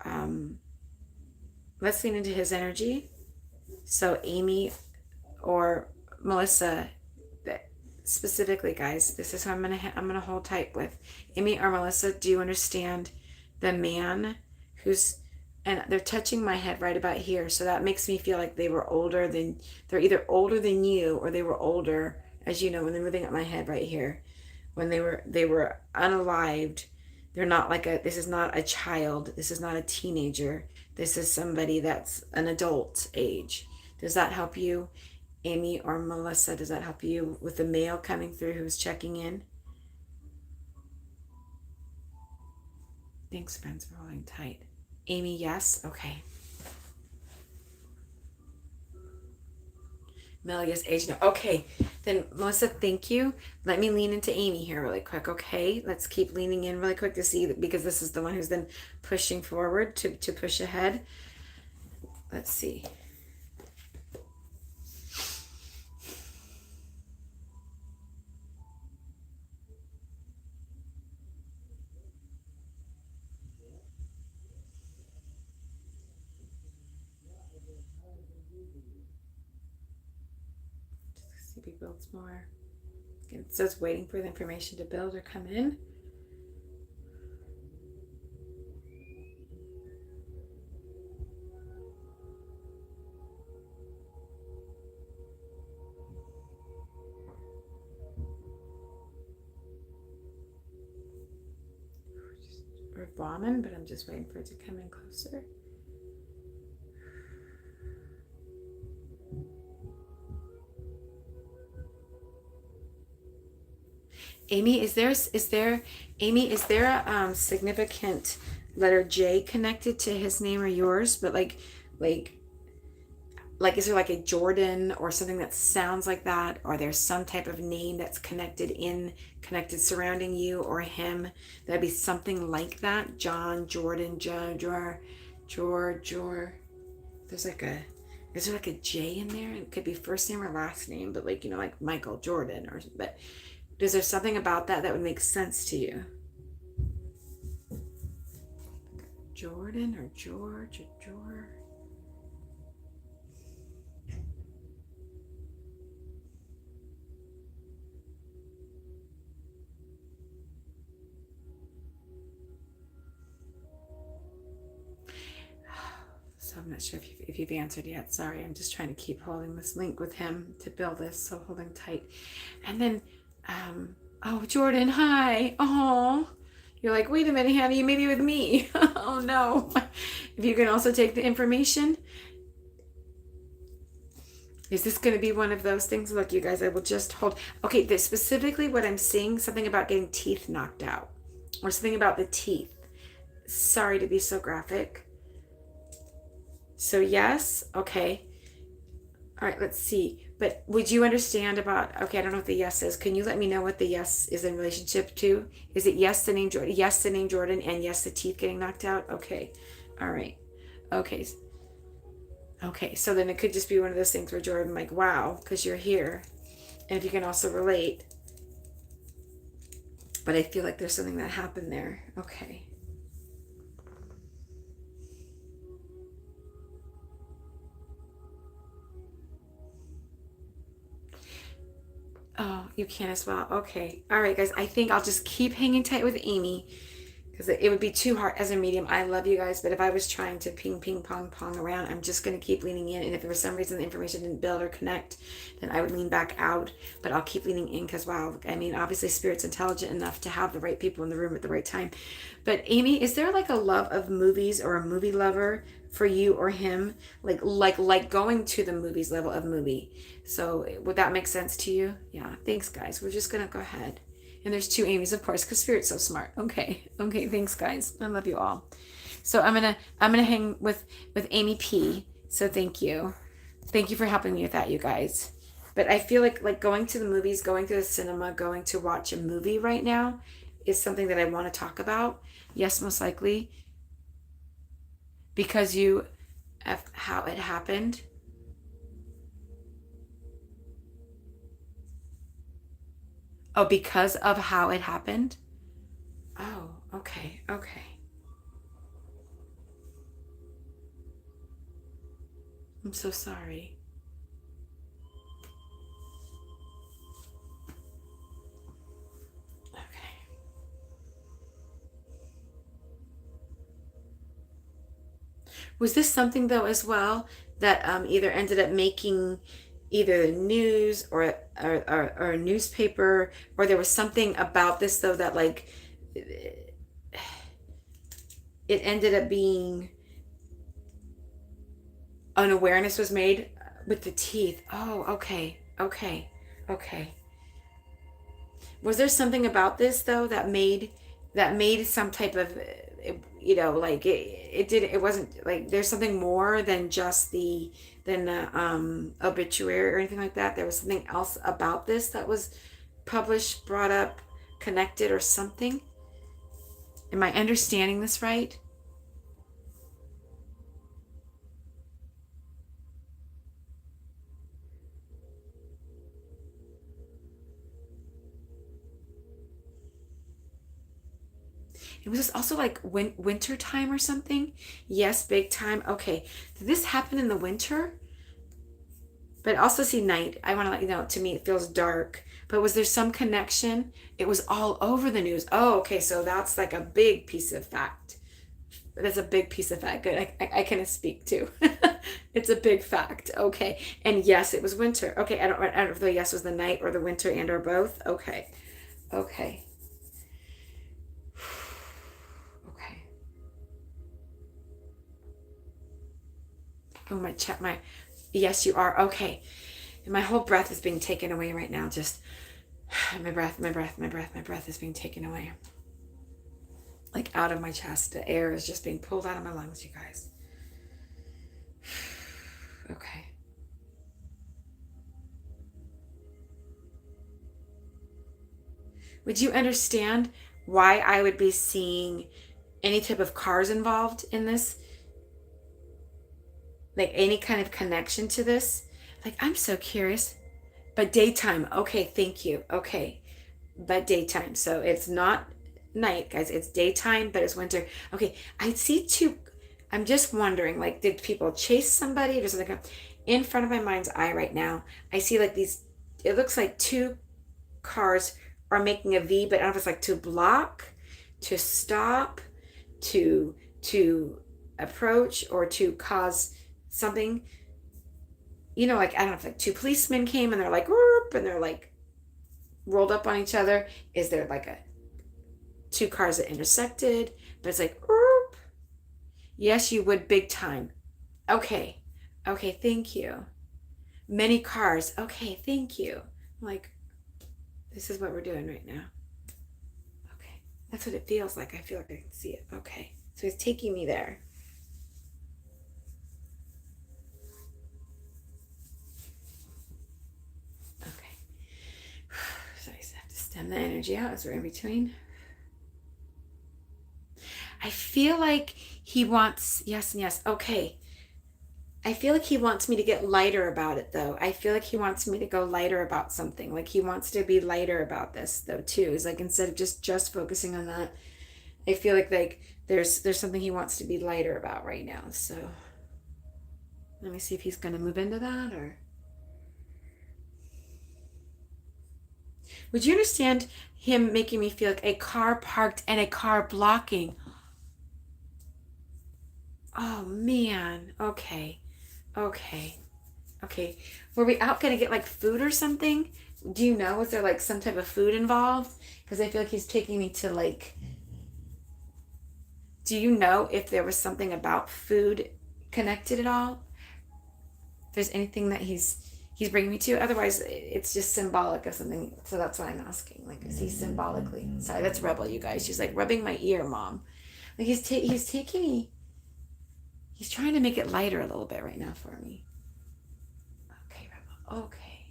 A: Let's lean into his energy. So Amy or Melissa, specifically, guys, this is who I'm gonna hold tight with. Amy or Melissa, do you understand the man who's, and they're touching my head right about here, so that makes me feel like they're either older than you, or they were older, as you know, when they're moving up my head right here, when they were unalived. They're not like this is not a child, this is not a teenager, this is somebody that's an adult age. Does that help you? Amy or Melissa, does that help you with the male coming through who's checking in? Thanks, friends, for holding tight. Amy, yes? Okay. Melia's age, no. Okay, then Melissa, thank you. Let me lean into Amy here really quick, okay? Let's keep leaning in really quick to see, because this is the one who's been pushing forward to push ahead. Let's see. See if he builds more. So it's waiting for the information to build or come in. Or vomit, but I'm just waiting for it to come in closer. Amy, is there Amy, is there a significant letter J connected to his name or yours? But like is there like a Jordan or something that sounds like that? Or there's some type of name that's connected surrounding you or him? That'd be something like that. John, Jordan, Jor. There's like a Is there like a J in there? It could be first name or last name, but like, like Michael Jordan but is there something about that that would make sense to you? Jordan or George or Jor? So I'm not sure if you've answered yet. Sorry, I'm just trying to keep holding this link with him to build this, so holding tight. And then, oh, Jordan, hi. Oh, you're like, wait a minute, Hannah, you made it with me. Oh no. If you can also take the information. Is this going to be one of those things? Look, you guys, I will just hold. Okay, this specifically what I'm seeing, something about getting teeth knocked out or something about the teeth. Sorry to be so graphic. So yes, okay. All right, let's see. But would you understand about, okay, I don't know what the yes is. Can you let me know what the yes is in relationship to? Is it yes, the name Jordan, yes, the name Jordan, and yes, the teeth getting knocked out? Okay. All right. Okay. Okay, so then it could just be one of those things where Jordan, like, wow, because you're here. And if you can also relate. But I feel like there's something that happened there. Okay. Oh, you can as well. Okay. All right, guys. I think I'll just keep hanging tight with Amy because it would be too hard as a medium. I love you guys, but if I was trying to ping, pong around, I'm just going to keep leaning in. And if for some reason the information didn't build or connect, then I would lean back out. But I'll keep leaning in because, wow, I mean, obviously Spirit's intelligent enough to have the right people in the room at the right time. But Amy, is there like a love of movies or a movie lover for you or him? Like going to the movies level of movie. So would that make sense to you? Yeah. Thanks, guys. We're just going to go ahead. And there's two Amy's, of course, because Spirit's so smart. Okay. Thanks, guys. I love you all. So I'm gonna hang with Amy P. So thank you for helping me with that, you guys. But I feel like going to the movies, going to the cinema, going to watch a movie right now is something that I want to talk about. Yes, most likely because how it happened. Oh, because of how it happened? Oh, okay. I'm so sorry. Okay. Was this something though as well that either ended up making either the news or a newspaper, or there was something about this though that like it ended up being an awareness was made with the teeth? Oh, okay, okay, okay. Was there something about this though that made some type of like it wasn't like there's something more than just the obituary or anything like that? There was something else about this that was published, brought up, connected or something? Am I understanding this right? It was this also like winter time or something? Yes, big time. Okay. Did this happen in the winter? But also see night. I want to let you know, to me, it feels dark. But was there some connection? It was all over the news. Oh, okay. So that's like a big piece of fact. That's a big piece of fact. Good. I can speak too. It's a big fact. Okay. And yes, it was winter. Okay. I don't know if the yes was the night or the winter and or both. Okay. Okay. Okay. Oh, my, yes, you are. Okay. And my whole breath is being taken away right now. Just my breath is being taken away. Like out of my chest. The air is just being pulled out of my lungs, you guys. Okay. Would you understand why I would be seeing any type of cars involved in this? Like any kind of connection to this? Like, I'm so curious. But daytime. Okay, thank you. Okay. But daytime. So it's not night, guys. It's daytime, but it's winter. Okay. I see two. I'm just wondering, like, did people chase somebody or something? In front of my mind's eye right now, I see like these, it looks like two cars are making a V, but I don't know if it's like to block, to stop, to approach, or to cause something. Like, I don't know if like two policemen came and they're like, whoop, and they're like rolled up on each other. Is there like two cars that intersected? But it's like, whoop. Yes, you would, big time. Okay. Okay, thank you. Many cars. Okay, thank you. Like, this is what we're doing right now. Okay. That's what it feels like. I feel like I can see it. Okay. So he's taking me there. Okay. So I just have to stem the energy out as we're in between. I feel like he wants, yes and yes. Okay. I feel like he wants me to get lighter about it though. I feel like he wants me to go lighter about something. Like he wants to be lighter about this though too. Is like instead of just focusing on that, I feel like there's something he wants to be lighter about right now. So let me see if he's going to move into that. Or would you understand him making me feel like a car parked and a car blocking? Oh man. Okay. Okay. Okay. Were we out gonna get like food or something? Do you know? Was there like some type of food involved? Because I feel like he's taking me to like. Do you know if there was something about food connected at all? If there's anything that he's bringing me to? Otherwise, it's just symbolic of something. So that's why I'm asking. Like, is he symbolically? Sorry, that's Rebel, you guys. She's like rubbing my ear, Mom. Like he's taking me. He's trying to make it lighter a little bit right now for me. Okay, Rebel. Okay.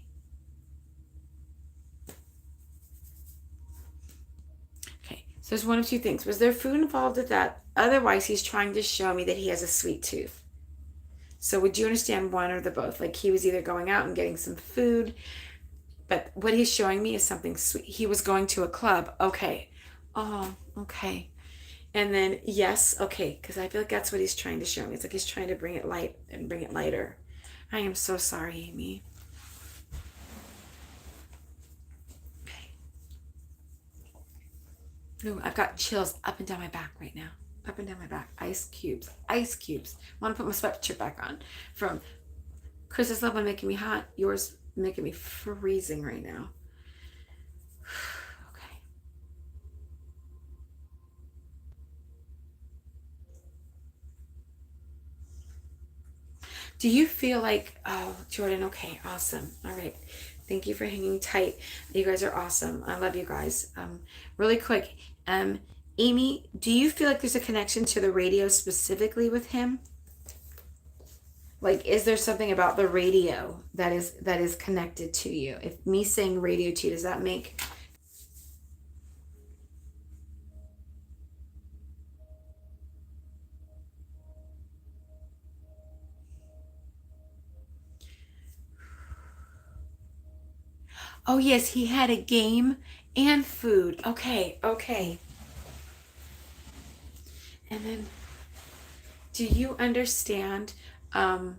A: Okay. So there's one of two things. Was there food involved with that? Otherwise, he's trying to show me that he has a sweet tooth. So would you understand one or the both? Like he was either going out and getting some food, but what he's showing me is something sweet. He was going to a club. Okay. Oh, okay. And then, yes, okay, because I feel like that's what he's trying to show me. It's like he's trying to bring it light and bring it lighter. I am so sorry, Amy. Okay. Ooh, I've got chills up and down my back right now. Up and down my back. Ice cubes. Ice cubes. I want to put my sweatshirt back on. From Chris's love one making me hot, yours making me freezing right now. Okay. Do you feel like, oh, Jordan, okay, awesome. All right. Thank you for hanging tight. You guys are awesome. I love you guys. Really quick, Amy, do you feel like there's a connection to the radio specifically with him? Like, is there something about the radio that is connected to you? If me saying radio to you, does that make... Oh, yes, he had a game and food. Okay, okay. And then, do you understand about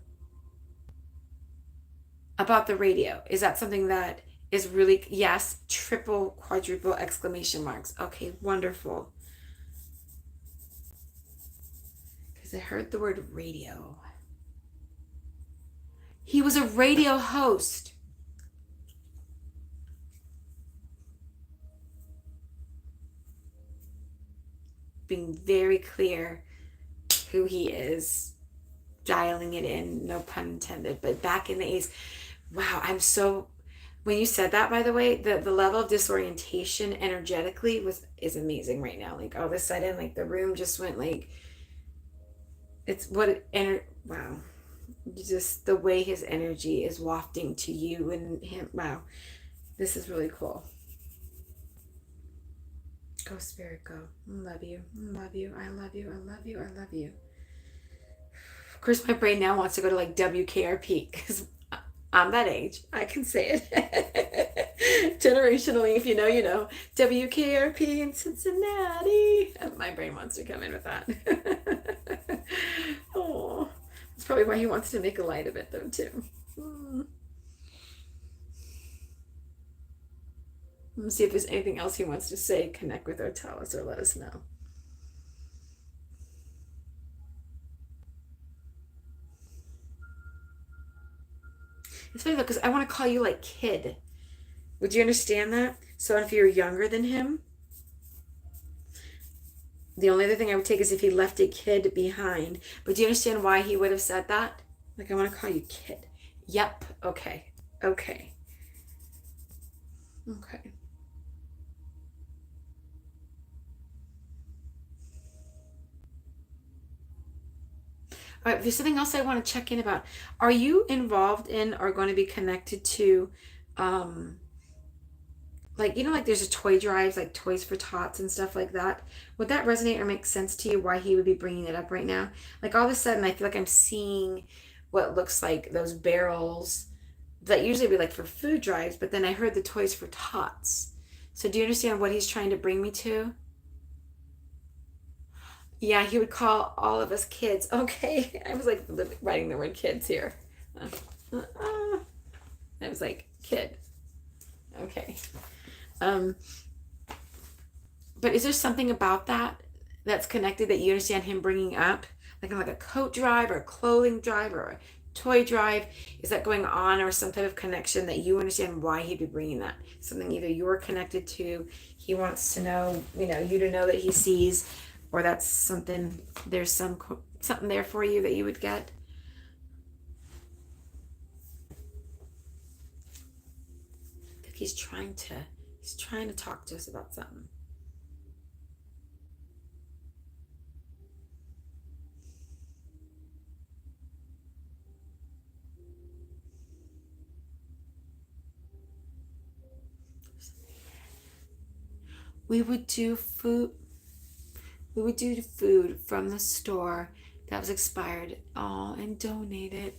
A: the radio? Is that something that is really, yes, triple, quadruple exclamation marks. Okay, wonderful. Because I heard the word radio. He was a radio host. Being very clear who he is, dialing it in, no pun intended, but back in the 80s. Wow, when you said that, by the way, the level of disorientation energetically is amazing right now. Like all of a sudden, like the room just went like, wow. Just the way his energy is wafting to you and him. Wow, this is really cool. Go, Spirit, go. I love you. I love you. I love you. I love you. I love you. Of course, my brain now wants to go to like WKRP because I'm that age. I can say it. Generationally, if you know, you know. WKRP in Cincinnati. My brain wants to come in with that. Oh, that's probably why he wants to make a light of it, though, too. Let's see if there's anything else he wants to say, connect with or tell us or let us know. It's funny though, because I want to call you like kid. Would you understand that? So if you're younger than him, the only other thing I would take is if he left a kid behind. But do you understand why he would have said that? Like, I want to call you kid. Yep. Okay. Okay. Okay. All right, there's something else I want to check in about. Are you involved in or going to be connected to, like, you know, like there's a toy drives, like Toys for Tots and stuff like that? Would that resonate or make sense to you why he would be bringing it up right now? Like, all of a sudden, I feel like I'm seeing what looks like those barrels that usually be like for food drives, but then I heard the Toys for Tots. So do you understand what he's trying to bring me to? Yeah, he would call all of us kids. Okay. I was like writing the word kids here. I was like, kid. Okay. But is there something about that that's connected that you understand him bringing up? Like a coat drive or a clothing drive or a toy drive? Is that going on or some type of connection that you understand why he'd be bringing that? Something either you're connected to, he wants to know, you know, you to know that he sees, or that's something, there's something there for you that you would get. I think he's trying to talk to us about something. We would do food from the store that was expired, and donate it.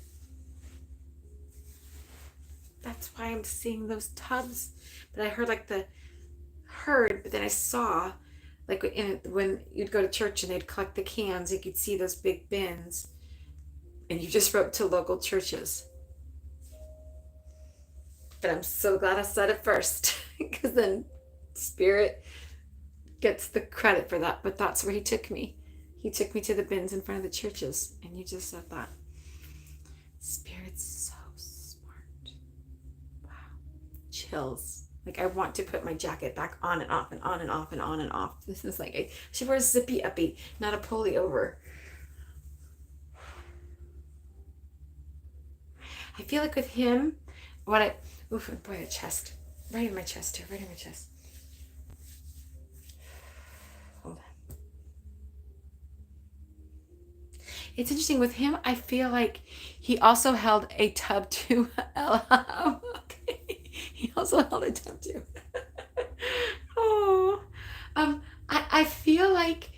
A: That's why I'm seeing those tubs. But I heard but then I saw, like when you'd go to church and they'd collect the cans, you could see those big bins. And you just wrote to local churches. But I'm so glad I said it first because then Spirit gets the credit for that. But that's where he took me. He took me to the bins in front of the churches, and you just said that. Spirit's so smart. Wow. Chills. Like, I want to put my jacket back on and off and on and off and on and off. This is like, I should wear a zippy uppy, not a pulley over. I feel like with him, oof, boy, a chest. Right in my chest too, right in my chest. Hold on. It's interesting with him, I feel like he also held a tub too. Okay. He also held a tub too. Oh. I feel like,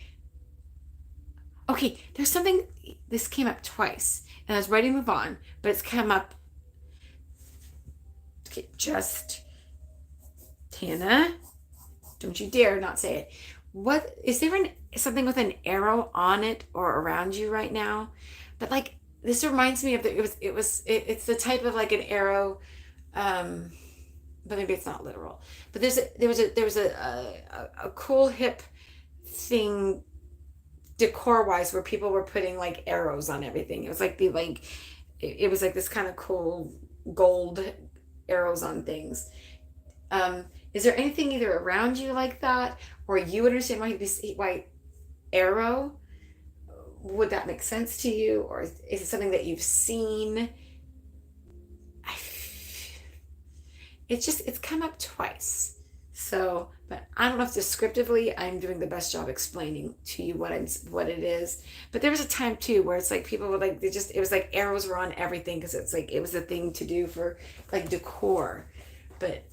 A: okay, there's something, this came up twice, and I was ready to move on, but it's come up. Okay, just, Tana, don't you dare not say it. What, is there something with an arrow on it or around you right now? But like, this reminds me of it's the type of like an arrow, but maybe it's not literal. But there was a cool hip thing decor wise where people were putting like arrows on everything. It was like it was like this kind of cool gold arrows on things. Is there anything either around you like that, or you would understand why arrow? Would that make sense to you, or is it something that you've seen? It's come up twice. So, but I don't know if descriptively I'm doing the best job explaining to you what it is. But there was a time too where it's like people would like it was like arrows were on everything because it's like it was a thing to do for like decor. But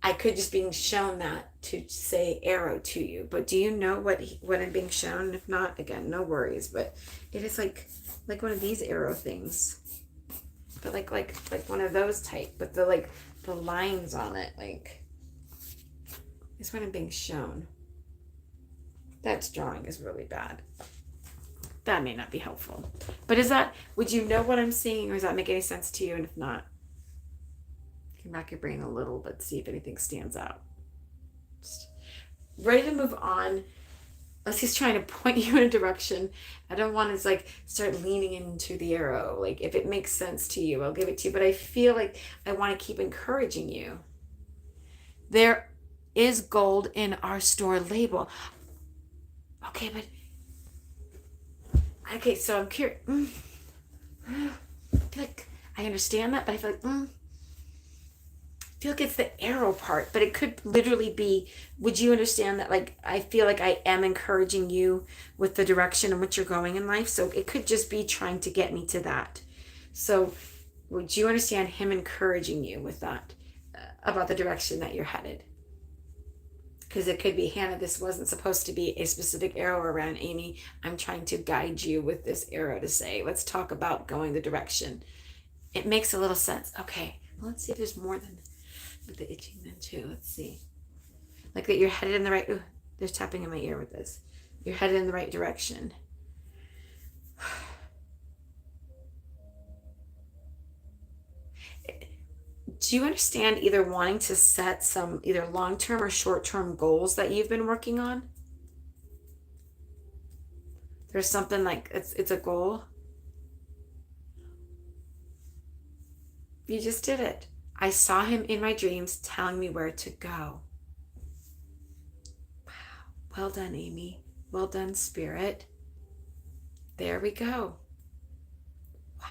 A: I could just being shown that to say arrow to you. But do you know what I'm being shown? If not, again, no worries. But it is like one of these arrow things. But like one of those type, but the lines on it, like, is what I'm being shown. That drawing is really bad. That may not be helpful. But would you know what I'm seeing, or does that make any sense to you? And if not, you can rack your brain a little, but see if anything stands out. Just ready to move on. Unless he's trying to point you in a direction. I don't want to like start leaning into the arrow. Like, if it makes sense to you, I'll give it to you. But I feel like I want to keep encouraging you. There is gold in our store label. Okay, so I'm curious. I feel like I understand that, but I feel like it's the arrow part, but it could literally be, would you understand that, like, I feel like I am encouraging you with the direction in which you're going in life. So it could just be trying to get me to that. So would you understand him encouraging you with that, about the direction that you're headed? Because it could be, Hannah, this wasn't supposed to be a specific arrow around Amy. I'm trying to guide you with this arrow to say, let's talk about going the direction. It makes a little sense. Okay, well, let's see if there's more than with the itching then too. Let's see. Like that you're headed in the right, ooh, there's tapping in my ear with this. You're headed in the right direction. Do you understand either wanting to set some either long-term or short-term goals that you've been working on? There's something like it's a goal. You just did it. I saw him in my dreams telling me where to go. Wow. Well done, Amy. Well done, Spirit. There we go. Wow.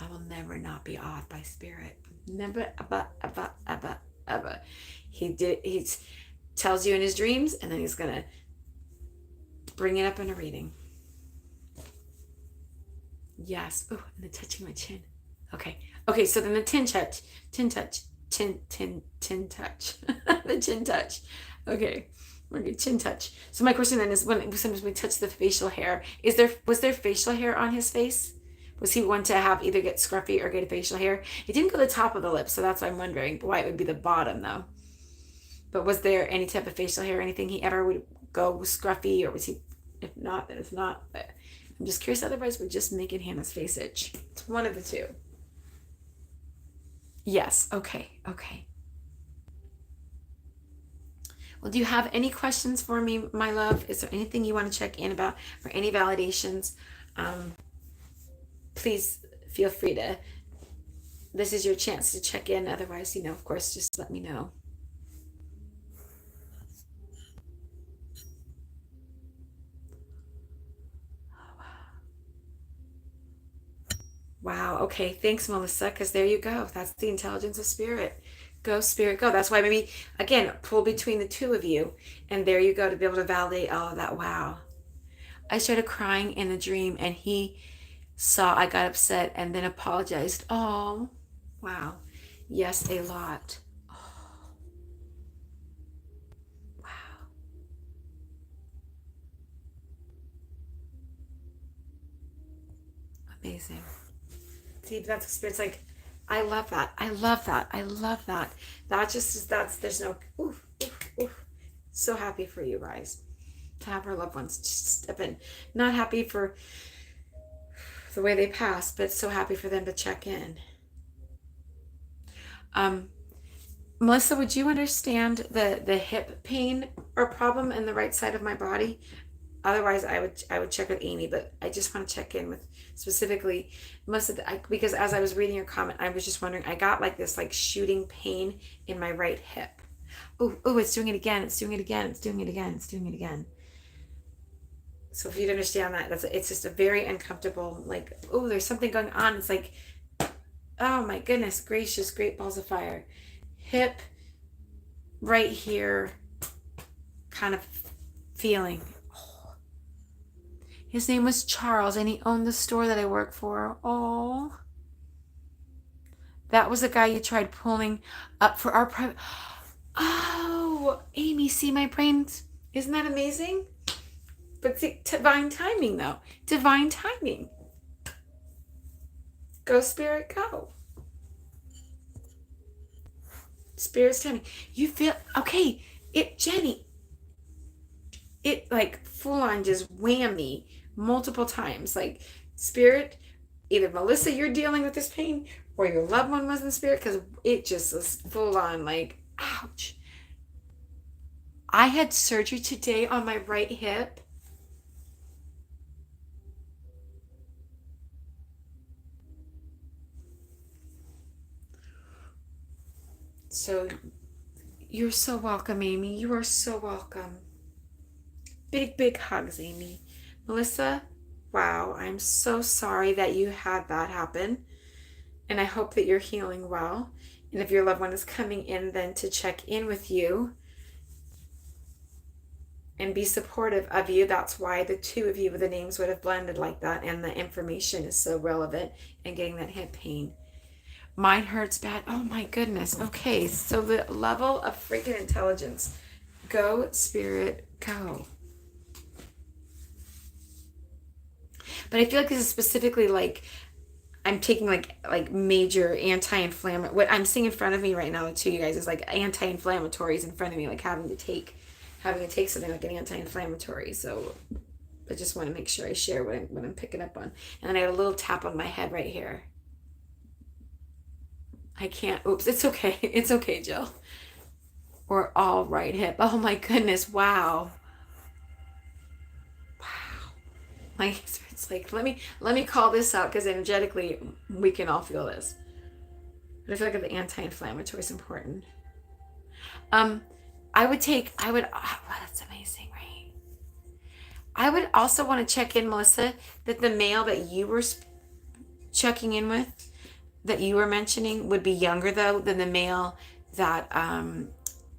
A: I will never not be awed by Spirit. Never, ever. He tells you in his dreams, and then he's going to bring it up in a reading. Yes. Oh, and then touching my chin. Okay, so then the tin touch. The chin touch. Okay, chin touch. So my question then is, sometimes we touch the facial hair, was there facial hair on his face? Was he one to have either get scruffy or get a facial hair? It didn't go to the top of the lip, so that's why I'm wondering why it would be the bottom though. But was there any type of facial hair, anything he ever would go scruffy, or was he, if not, then it's not. But I'm just curious, otherwise we're just making Hannah's face itch. It's one of the two. Yes. Okay. Okay. Well, do you have any questions for me, my love? Is there anything you want to check in about or any validations? Um, Please feel free to, this is your chance to check in. Otherwise, of course, just let me know. Wow. Okay. Thanks, Melissa. Because there you go. That's the intelligence of spirit. Go, spirit, go. That's why maybe, again, pull between the two of you. And there you go to be able to validate all of that. Wow. I started crying in the dream and he saw I got upset and then apologized. Oh, wow. Yes, a lot. Oh, wow. Amazing. See, that's experience. Like, I love that. I love that. I love that. That just is, there's no, oof, oof, oof. So happy for you guys to have our loved ones just step in. Not happy for the way they passed, but so happy for them to check in. Um, Melissa, would you understand the hip pain or problem in the right side of my body? Otherwise, I would check with Amy, but I just want to check in with specifically Melissa, because as I was reading your comment, I was just wondering. I got like this like shooting pain in my right hip. Oh, it's doing it again. It's doing it again. It's doing it again. It's doing it again. So if you'd understand that, it's just a very uncomfortable, like, oh, there's something going on. It's like, oh my goodness gracious, great balls of fire. Hip right here kind of feeling. Oh. His name was Charles and he owned the store that I work for. Oh. That was the guy you tried pulling up for our private. Oh, Amy, see my brains. Isn't that amazing? But see, divine timing, though. Divine timing. Go, Spirit, go. Spirit's timing. You feel, okay, Jenny, it like full on just whammy multiple times. Like, Spirit, either Melissa, you're dealing with this pain, or your loved one was in spirit, because it just was full on like, ouch. I had surgery today on my right hip. So you're so welcome, Amy. You are so welcome. Big, big hugs, Amy. Melissa, wow, I'm so sorry that you had that happen. And I hope that you're healing well. And if your loved one is coming in, then to check in with you and be supportive of you. That's why the two of you, the names would have blended like that. And the information is so relevant in getting that hip pain. Mine hurts bad. Oh my goodness. Okay, so the level of freaking intelligence. Go, Spirit, go. But I feel like this is specifically like I'm taking like major anti-inflammatory. What I'm seeing in front of me right now, too, you guys, is like anti-inflammatories in front of me, like having to take something like an anti-inflammatory. So I just want to make sure I share what I'm picking up on. And then I had a little tap on my head right here. I can't. Oops, it's okay. It's okay, Jill. Or all right hip. Oh my goodness. Wow. Wow. Like, it's like, let me call this out, because energetically we can all feel this. But I feel like the anti-inflammatory is important. I would, oh, that's amazing, right? I would also want to check in, Melissa, that the male that you were checking in with, that you were mentioning, would be younger though than the male that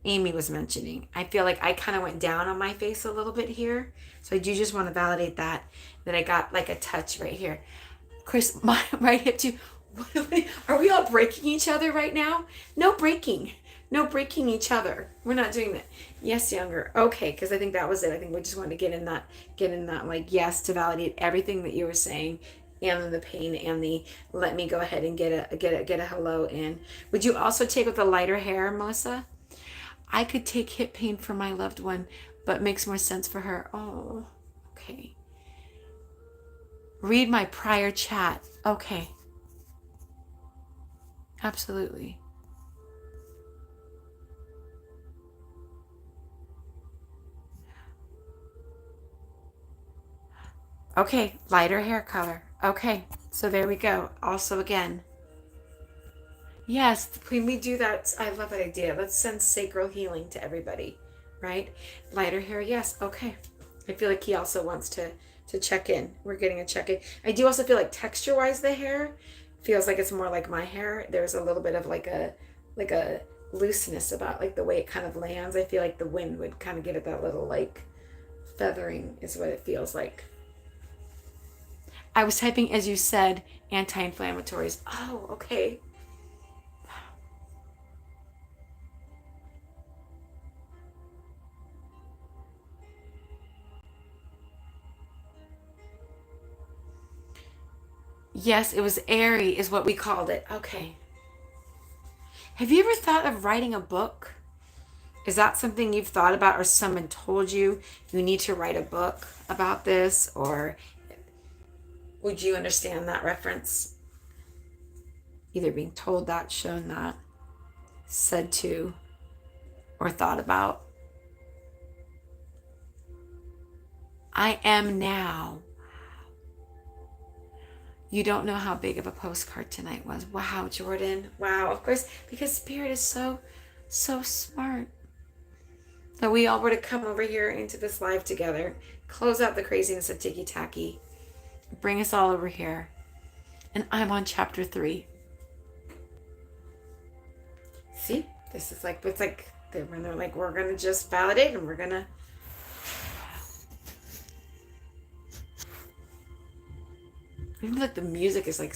A: Amy was mentioning. I feel like I kind of went down on my face a little bit here. So I do just want to validate that I got like a touch right here. Chris, my right hip too. Are we all breaking each other right now? No breaking. No breaking each other. We're not doing that. Yes, younger. Okay, because I think that was it. I think we just wanted to get in that like yes to validate everything that you were saying, and the pain, and the let me go ahead and get a hello in. Would you also take with the lighter hair, Melissa? I could take hip pain for my loved one, but makes more sense for her. Oh, okay. Read my prior chat. Okay. Absolutely. Okay, lighter hair color. Okay, so there we go. Also, again, yes, when we do that, I love that idea. Let's send sacral healing to everybody, right? Lighter hair, yes. Okay. I feel like he also wants to check in. We're getting a check in. I do also feel like texture wise, the hair feels like it's more like my hair. There's a little bit of like a looseness about like the way it kind of lands. I feel like the wind would kind of give it that little like feathering is what it feels like. I was typing as you said anti-inflammatories. Oh, okay. Yes, it was airy, is what we called it. Okay. Have you ever thought of writing a book? Is that something you've thought about, or someone told you you need to write a book about this? Or would you understand that reference? Either being told that, shown that, said to, or thought about. I am now. You don't know how big of a postcard tonight was. Wow, Jordan. Wow. Of course, because Spirit is so smart. That we all were to come over here into this live together, close out the craziness of Tiki Taki, bring us all over here. And I'm on chapter 3. See? This is like, it's like, when they're like, we're going to just validate and we're going to. Even like the music is like,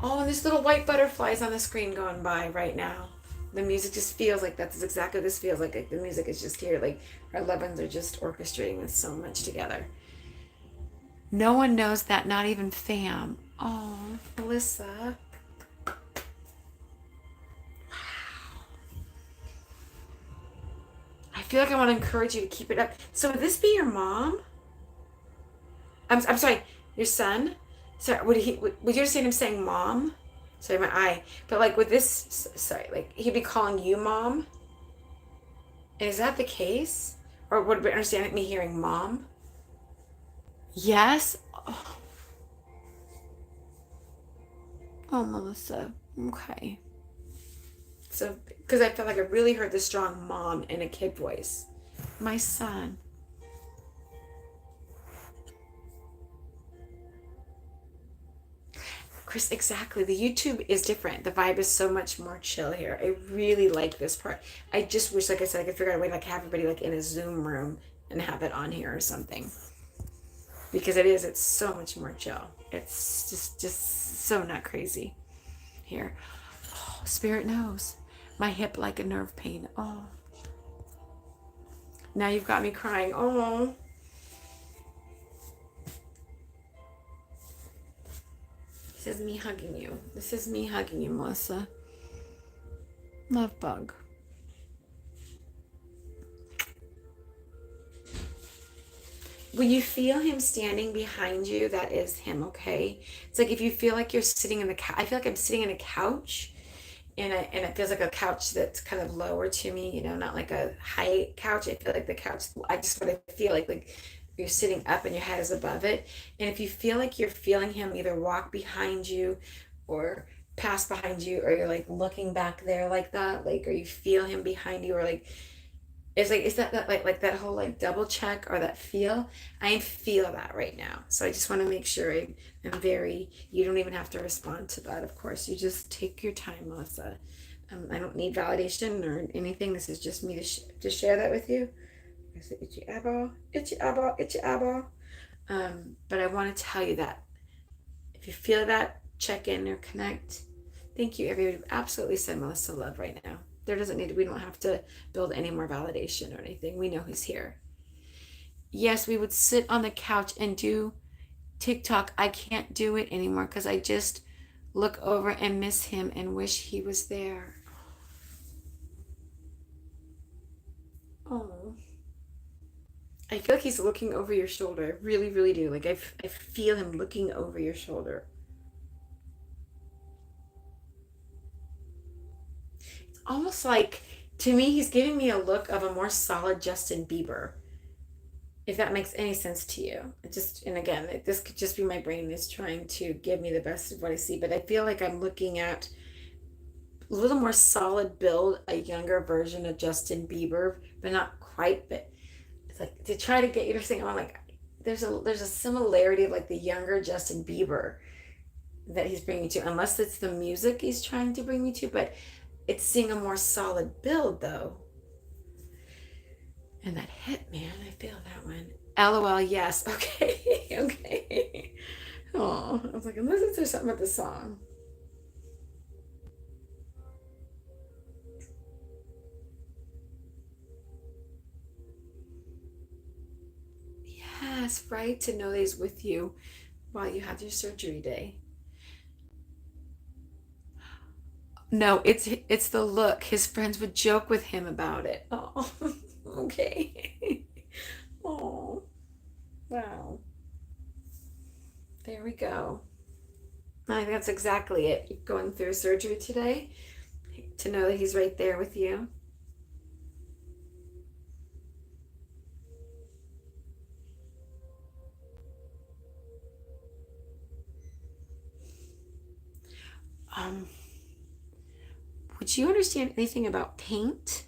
A: oh, and there's little white butterflies on the screen going by right now. The music just feels like that's exactly what this feels like. Like the music is just here. Like our loved ones are just orchestrating this so much together. No one knows that, not even fam. Oh, Melissa. I feel like I want to encourage you to keep it up. So would this be your mom? I'm sorry, your son? Sorry, would you understand him saying mom? Sorry, my eye. But like with this, sorry, like he'd be calling you mom? And is that the case? Or would we understand me hearing mom? Yes? Oh, Melissa. Okay. So, because I felt like I really heard the strong mom in a kid voice. My son. Chris, exactly. The YouTube is different. The vibe is so much more chill here. I really like this part. I just wish, like I said, I could figure out a way to like have everybody like in a Zoom room and have it on here or something. Because it's so much more chill. It's just so not crazy here. Oh, Spirit knows. My hip like a nerve pain. Oh. Now you've got me crying. Oh. This is me hugging you. This is me hugging you, Melissa. Love bug. When you feel him standing behind you, that is him, okay? It's like if you feel like you're sitting in the couch. I feel like I'm sitting in a couch, and it feels like a couch that's kind of lower to me, not like a high couch. I feel like the couch, I just what I feel like you're sitting up and your head is above it. And if you feel like you're feeling him either walk behind you or pass behind you, or you're like looking back there like that, like, or you feel him behind you, or like, it's like, is that like that whole like double check or that feel? I feel that right now. So I just want to make sure I'm very, you don't even have to respond to that, of course. You just take your time, Melissa. I don't need validation or anything. This is just me to share that with you. I say, itchy eyeball, itchy eyeball, itchy eyeball. But I want to tell you that if you feel that, check in or connect. Thank you, everybody. Absolutely send Melissa love right now. We don't have to build any more validation or anything. We know who's here. Yes, we would sit on the couch and do TikTok. I can't do it anymore because I just look over and miss him and wish he was there. Oh. I feel like he's looking over your shoulder. I really, really do. Like I feel him looking over your shoulder. almost like, to me, he's giving me a look of a more solid Justin Bieber, if that makes any sense to you. It just, and again, this could just be my brain is trying to give me the best of what I see, but I feel like I'm looking at a little more solid build, a younger version of Justin Bieber, but not quite. But it's like to try to get you to think, I'm like, there's a similarity of like the younger Justin Bieber that he's bringing me to, unless it's the music he's trying to bring me to, but it's seeing a more solid build though. And that hit, man, I feel that one. LOL, yes. Okay. Okay. Oh, I was like, unless there's something about the song. Yes, right. To know that he's with you while you have your surgery day. No, it's the look. His friends would joke with him about it. Oh, okay. Oh, wow. There we go. I think that's exactly it. You're going through surgery today, to know that he's right there with you. Um, would you understand anything about paint?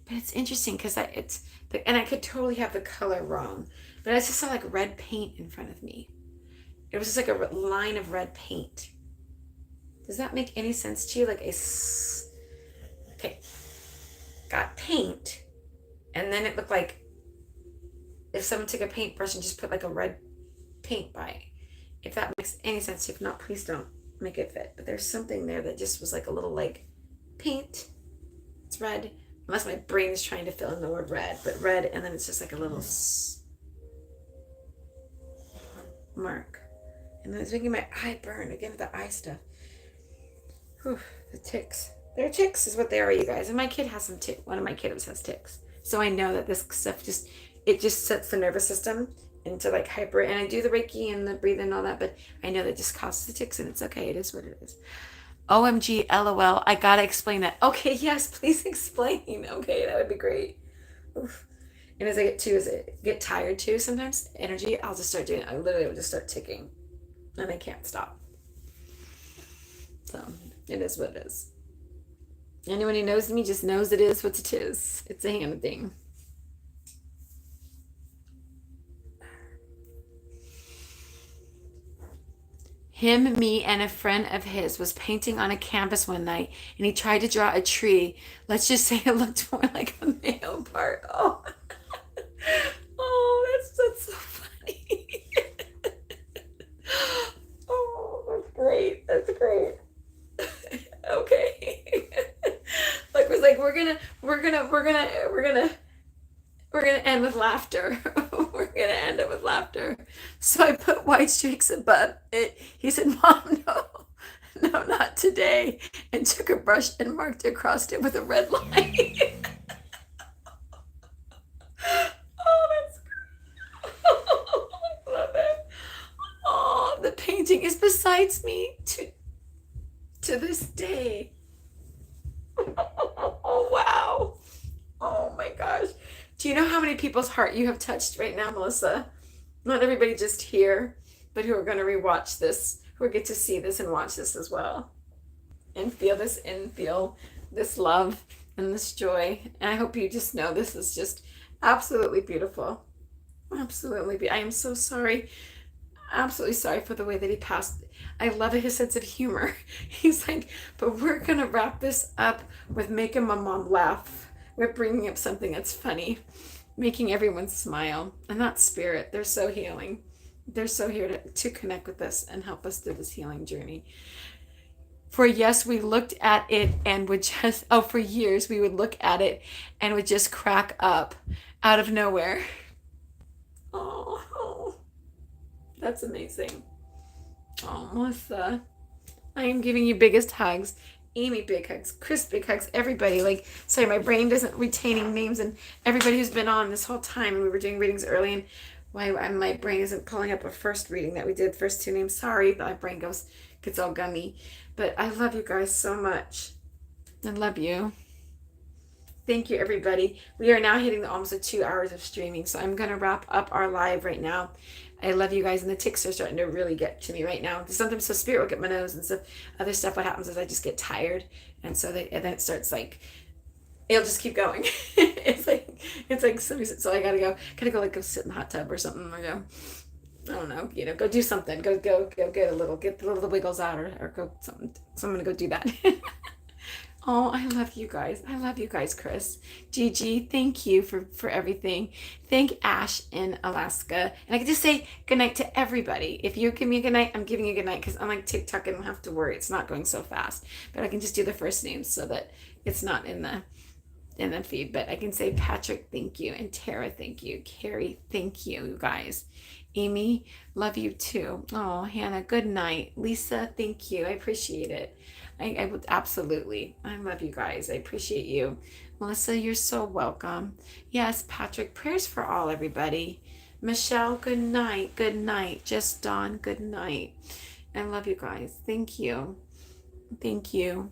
A: But it's interesting because and I could totally have the color wrong, but I just saw like red paint in front of me. It was just like a line of red paint. Does that make any sense to you? Okay, got paint, and then it looked like if someone took a paintbrush and just put like a red paint by it. If that makes any sense to you. If not, please don't make it fit. But there's something there that just was like a little like paint. It's red. Unless my brain is trying to fill in the word red, but red, and then it's just like a little mark. And then it's making my eye burn again with the eye stuff. Whew, the ticks. They're ticks, is what they are, you guys. And my kid has some ticks. One of my kiddos has ticks. So I know that this stuff just sets the nervous system into like hyper. And I do the Reiki and the breathing and all that, but I know that just causes the ticks, and it's okay. It is what it is. OMG, LOL. I gotta explain that. Okay, yes, please explain. Okay, that would be great. Oof. And as I get tired too, sometimes energy, I'll just start doing. I literally will just start ticking, and I can't stop. So it is what it is. Anyone who knows me just knows it is what it is. It's a Hannah thing. Him, me, and a friend of his was painting on a canvas one night, and he tried to draw a tree. Let's just say it looked more like a male part. Oh, oh, that's so funny. Oh, that's great. That's great. Okay. Like was like we're gonna end with laughter. We're gonna end it with laughter. So I put white streaks above it. He said, "Mom, no, no, not today," and took a brush and marked across it with a red line. Oh, that's great. I love it. Oh, the painting is besides me to this day. Oh, wow. Oh my gosh. Do you know how many people's heart you have touched right now, Melissa? Not everybody just here, but who are going to rewatch this, who get to see this and watch this as well. And feel this love and this joy. And I hope you just know this is just absolutely beautiful. Absolutely. I am so sorry. Absolutely sorry for the way that he passed. I love his sense of humor. He's like, but we're going to wrap this up with making my mom laugh. We're bringing up something that's funny, making everyone smile. And that's spirit. They're so healing. They're so here to connect with us and help us through this healing journey. For yes, we looked at it and would just, for years, we would look at it and would just crack up out of nowhere. Oh, that's amazing. Oh, Melissa, I am giving you biggest hugs. Amy, big hugs. Chris, big hugs. Everybody. Like, sorry, my brain doesn't retaining names, and everybody who's been on this whole time, and we were doing readings early, and my brain isn't pulling up a first reading that we did, first two names. Sorry, my brain gets all gummy. But I love you guys so much. I love you. Thank you, everybody. We are now hitting almost 2 hours of streaming, so I'm going to wrap up our live right now. I love you guys, and the ticks are starting to really get to me right now. Sometimes so spirit will get my nose and stuff. Other stuff, what happens is I just get tired, and so and then it starts like it'll just keep going. it's like so I gotta go like go sit in the hot tub or something, or go, I don't know, go do something. Go get the little wiggles out, or go something. So I'm gonna go do that. Oh, I love you guys. I love you guys, Chris. Gigi, thank you for everything. Thank Ash in Alaska. And I can just say good night to everybody. If you give me a good night, I'm giving you a good night because unlike TikTok, I don't have to worry. It's not going so fast. But I can just do the first names so that it's not in the feed. But I can say Patrick, thank you. And Tara, thank you. Carrie, thank you, you guys. Amy, love you too. Oh, Hannah, good night. Lisa, thank you. I appreciate it. I would absolutely. I love you guys. I appreciate you. Melissa, you're so welcome. Yes, Patrick, prayers for all, everybody. Michelle, good night. Good night. Just Dawn, good night. I love you guys. Thank you. Thank you.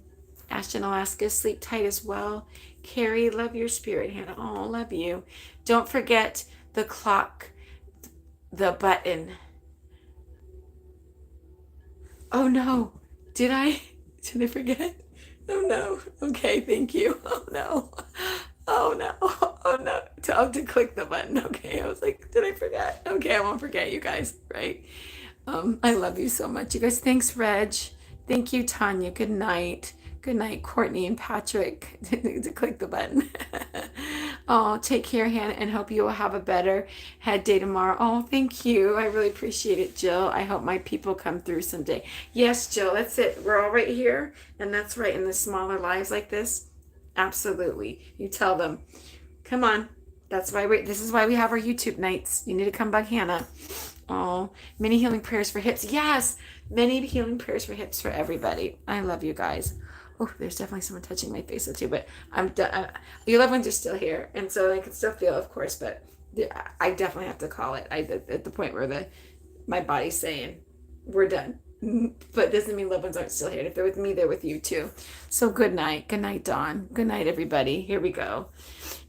A: Ashton, Alaska, sleep tight as well. Carrie, love your spirit, Hannah. Oh, love you. Don't forget the clock, the button. Oh no, did I forget? Oh no. Okay, thank you. Oh no. Oh no. Oh no. To click the button. Okay, I was like, did I forget? Okay, I won't forget, you guys, right? I love you so much, you guys. Thanks, Reg. Thank you, Tanya. Good night. Good night, Courtney and Patrick, to click the button. Oh, take care, Hannah, and hope you will have a better head day tomorrow. Oh, thank you. I really appreciate it, Jill. I hope my people come through someday. Yes, Jill, that's it. We're all right here, and that's right in the smaller lives like this. Absolutely. You tell them, come on. This is why we have our YouTube nights. You need to come back, Hannah. Oh, many healing prayers for hips. Yes, many healing prayers for hips for everybody. I love you guys. Oh, there's definitely someone touching my face too, but I'm done. Your loved ones are still here, and so I can still feel, of course, but I definitely have to call it. At the point where my body's saying we're done, but doesn't mean loved ones aren't still here. If they're with me, they're with you too. So good night, Dawn. Good night, everybody. Here we go.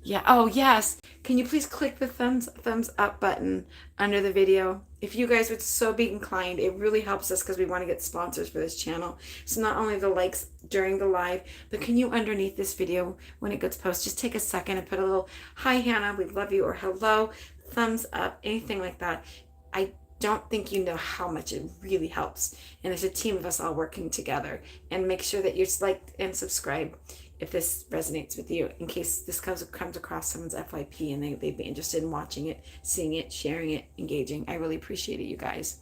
A: Yeah. Oh, yes. Can you please click the thumbs up button under the video? If you guys would so be inclined, it really helps us because we want to get sponsors for this channel. So not only the likes during the live, but can you underneath this video when it gets posted, just take a second and put a little, hi, Hannah, we love you, or hello, thumbs up, anything like that. I don't think you know how much it really helps. And there's a team of us all working together. And make sure that you're liked and subscribed if this resonates with you, in case this comes across someone's FYP and they'd be interested in watching it, seeing it, sharing it, engaging. I really appreciate it, you guys.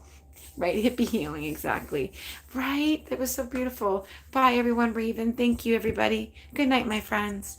A: Right? Hippie healing, exactly. Right? That was so beautiful. Bye, everyone. Breathe in. Thank you, everybody. Good night, my friends.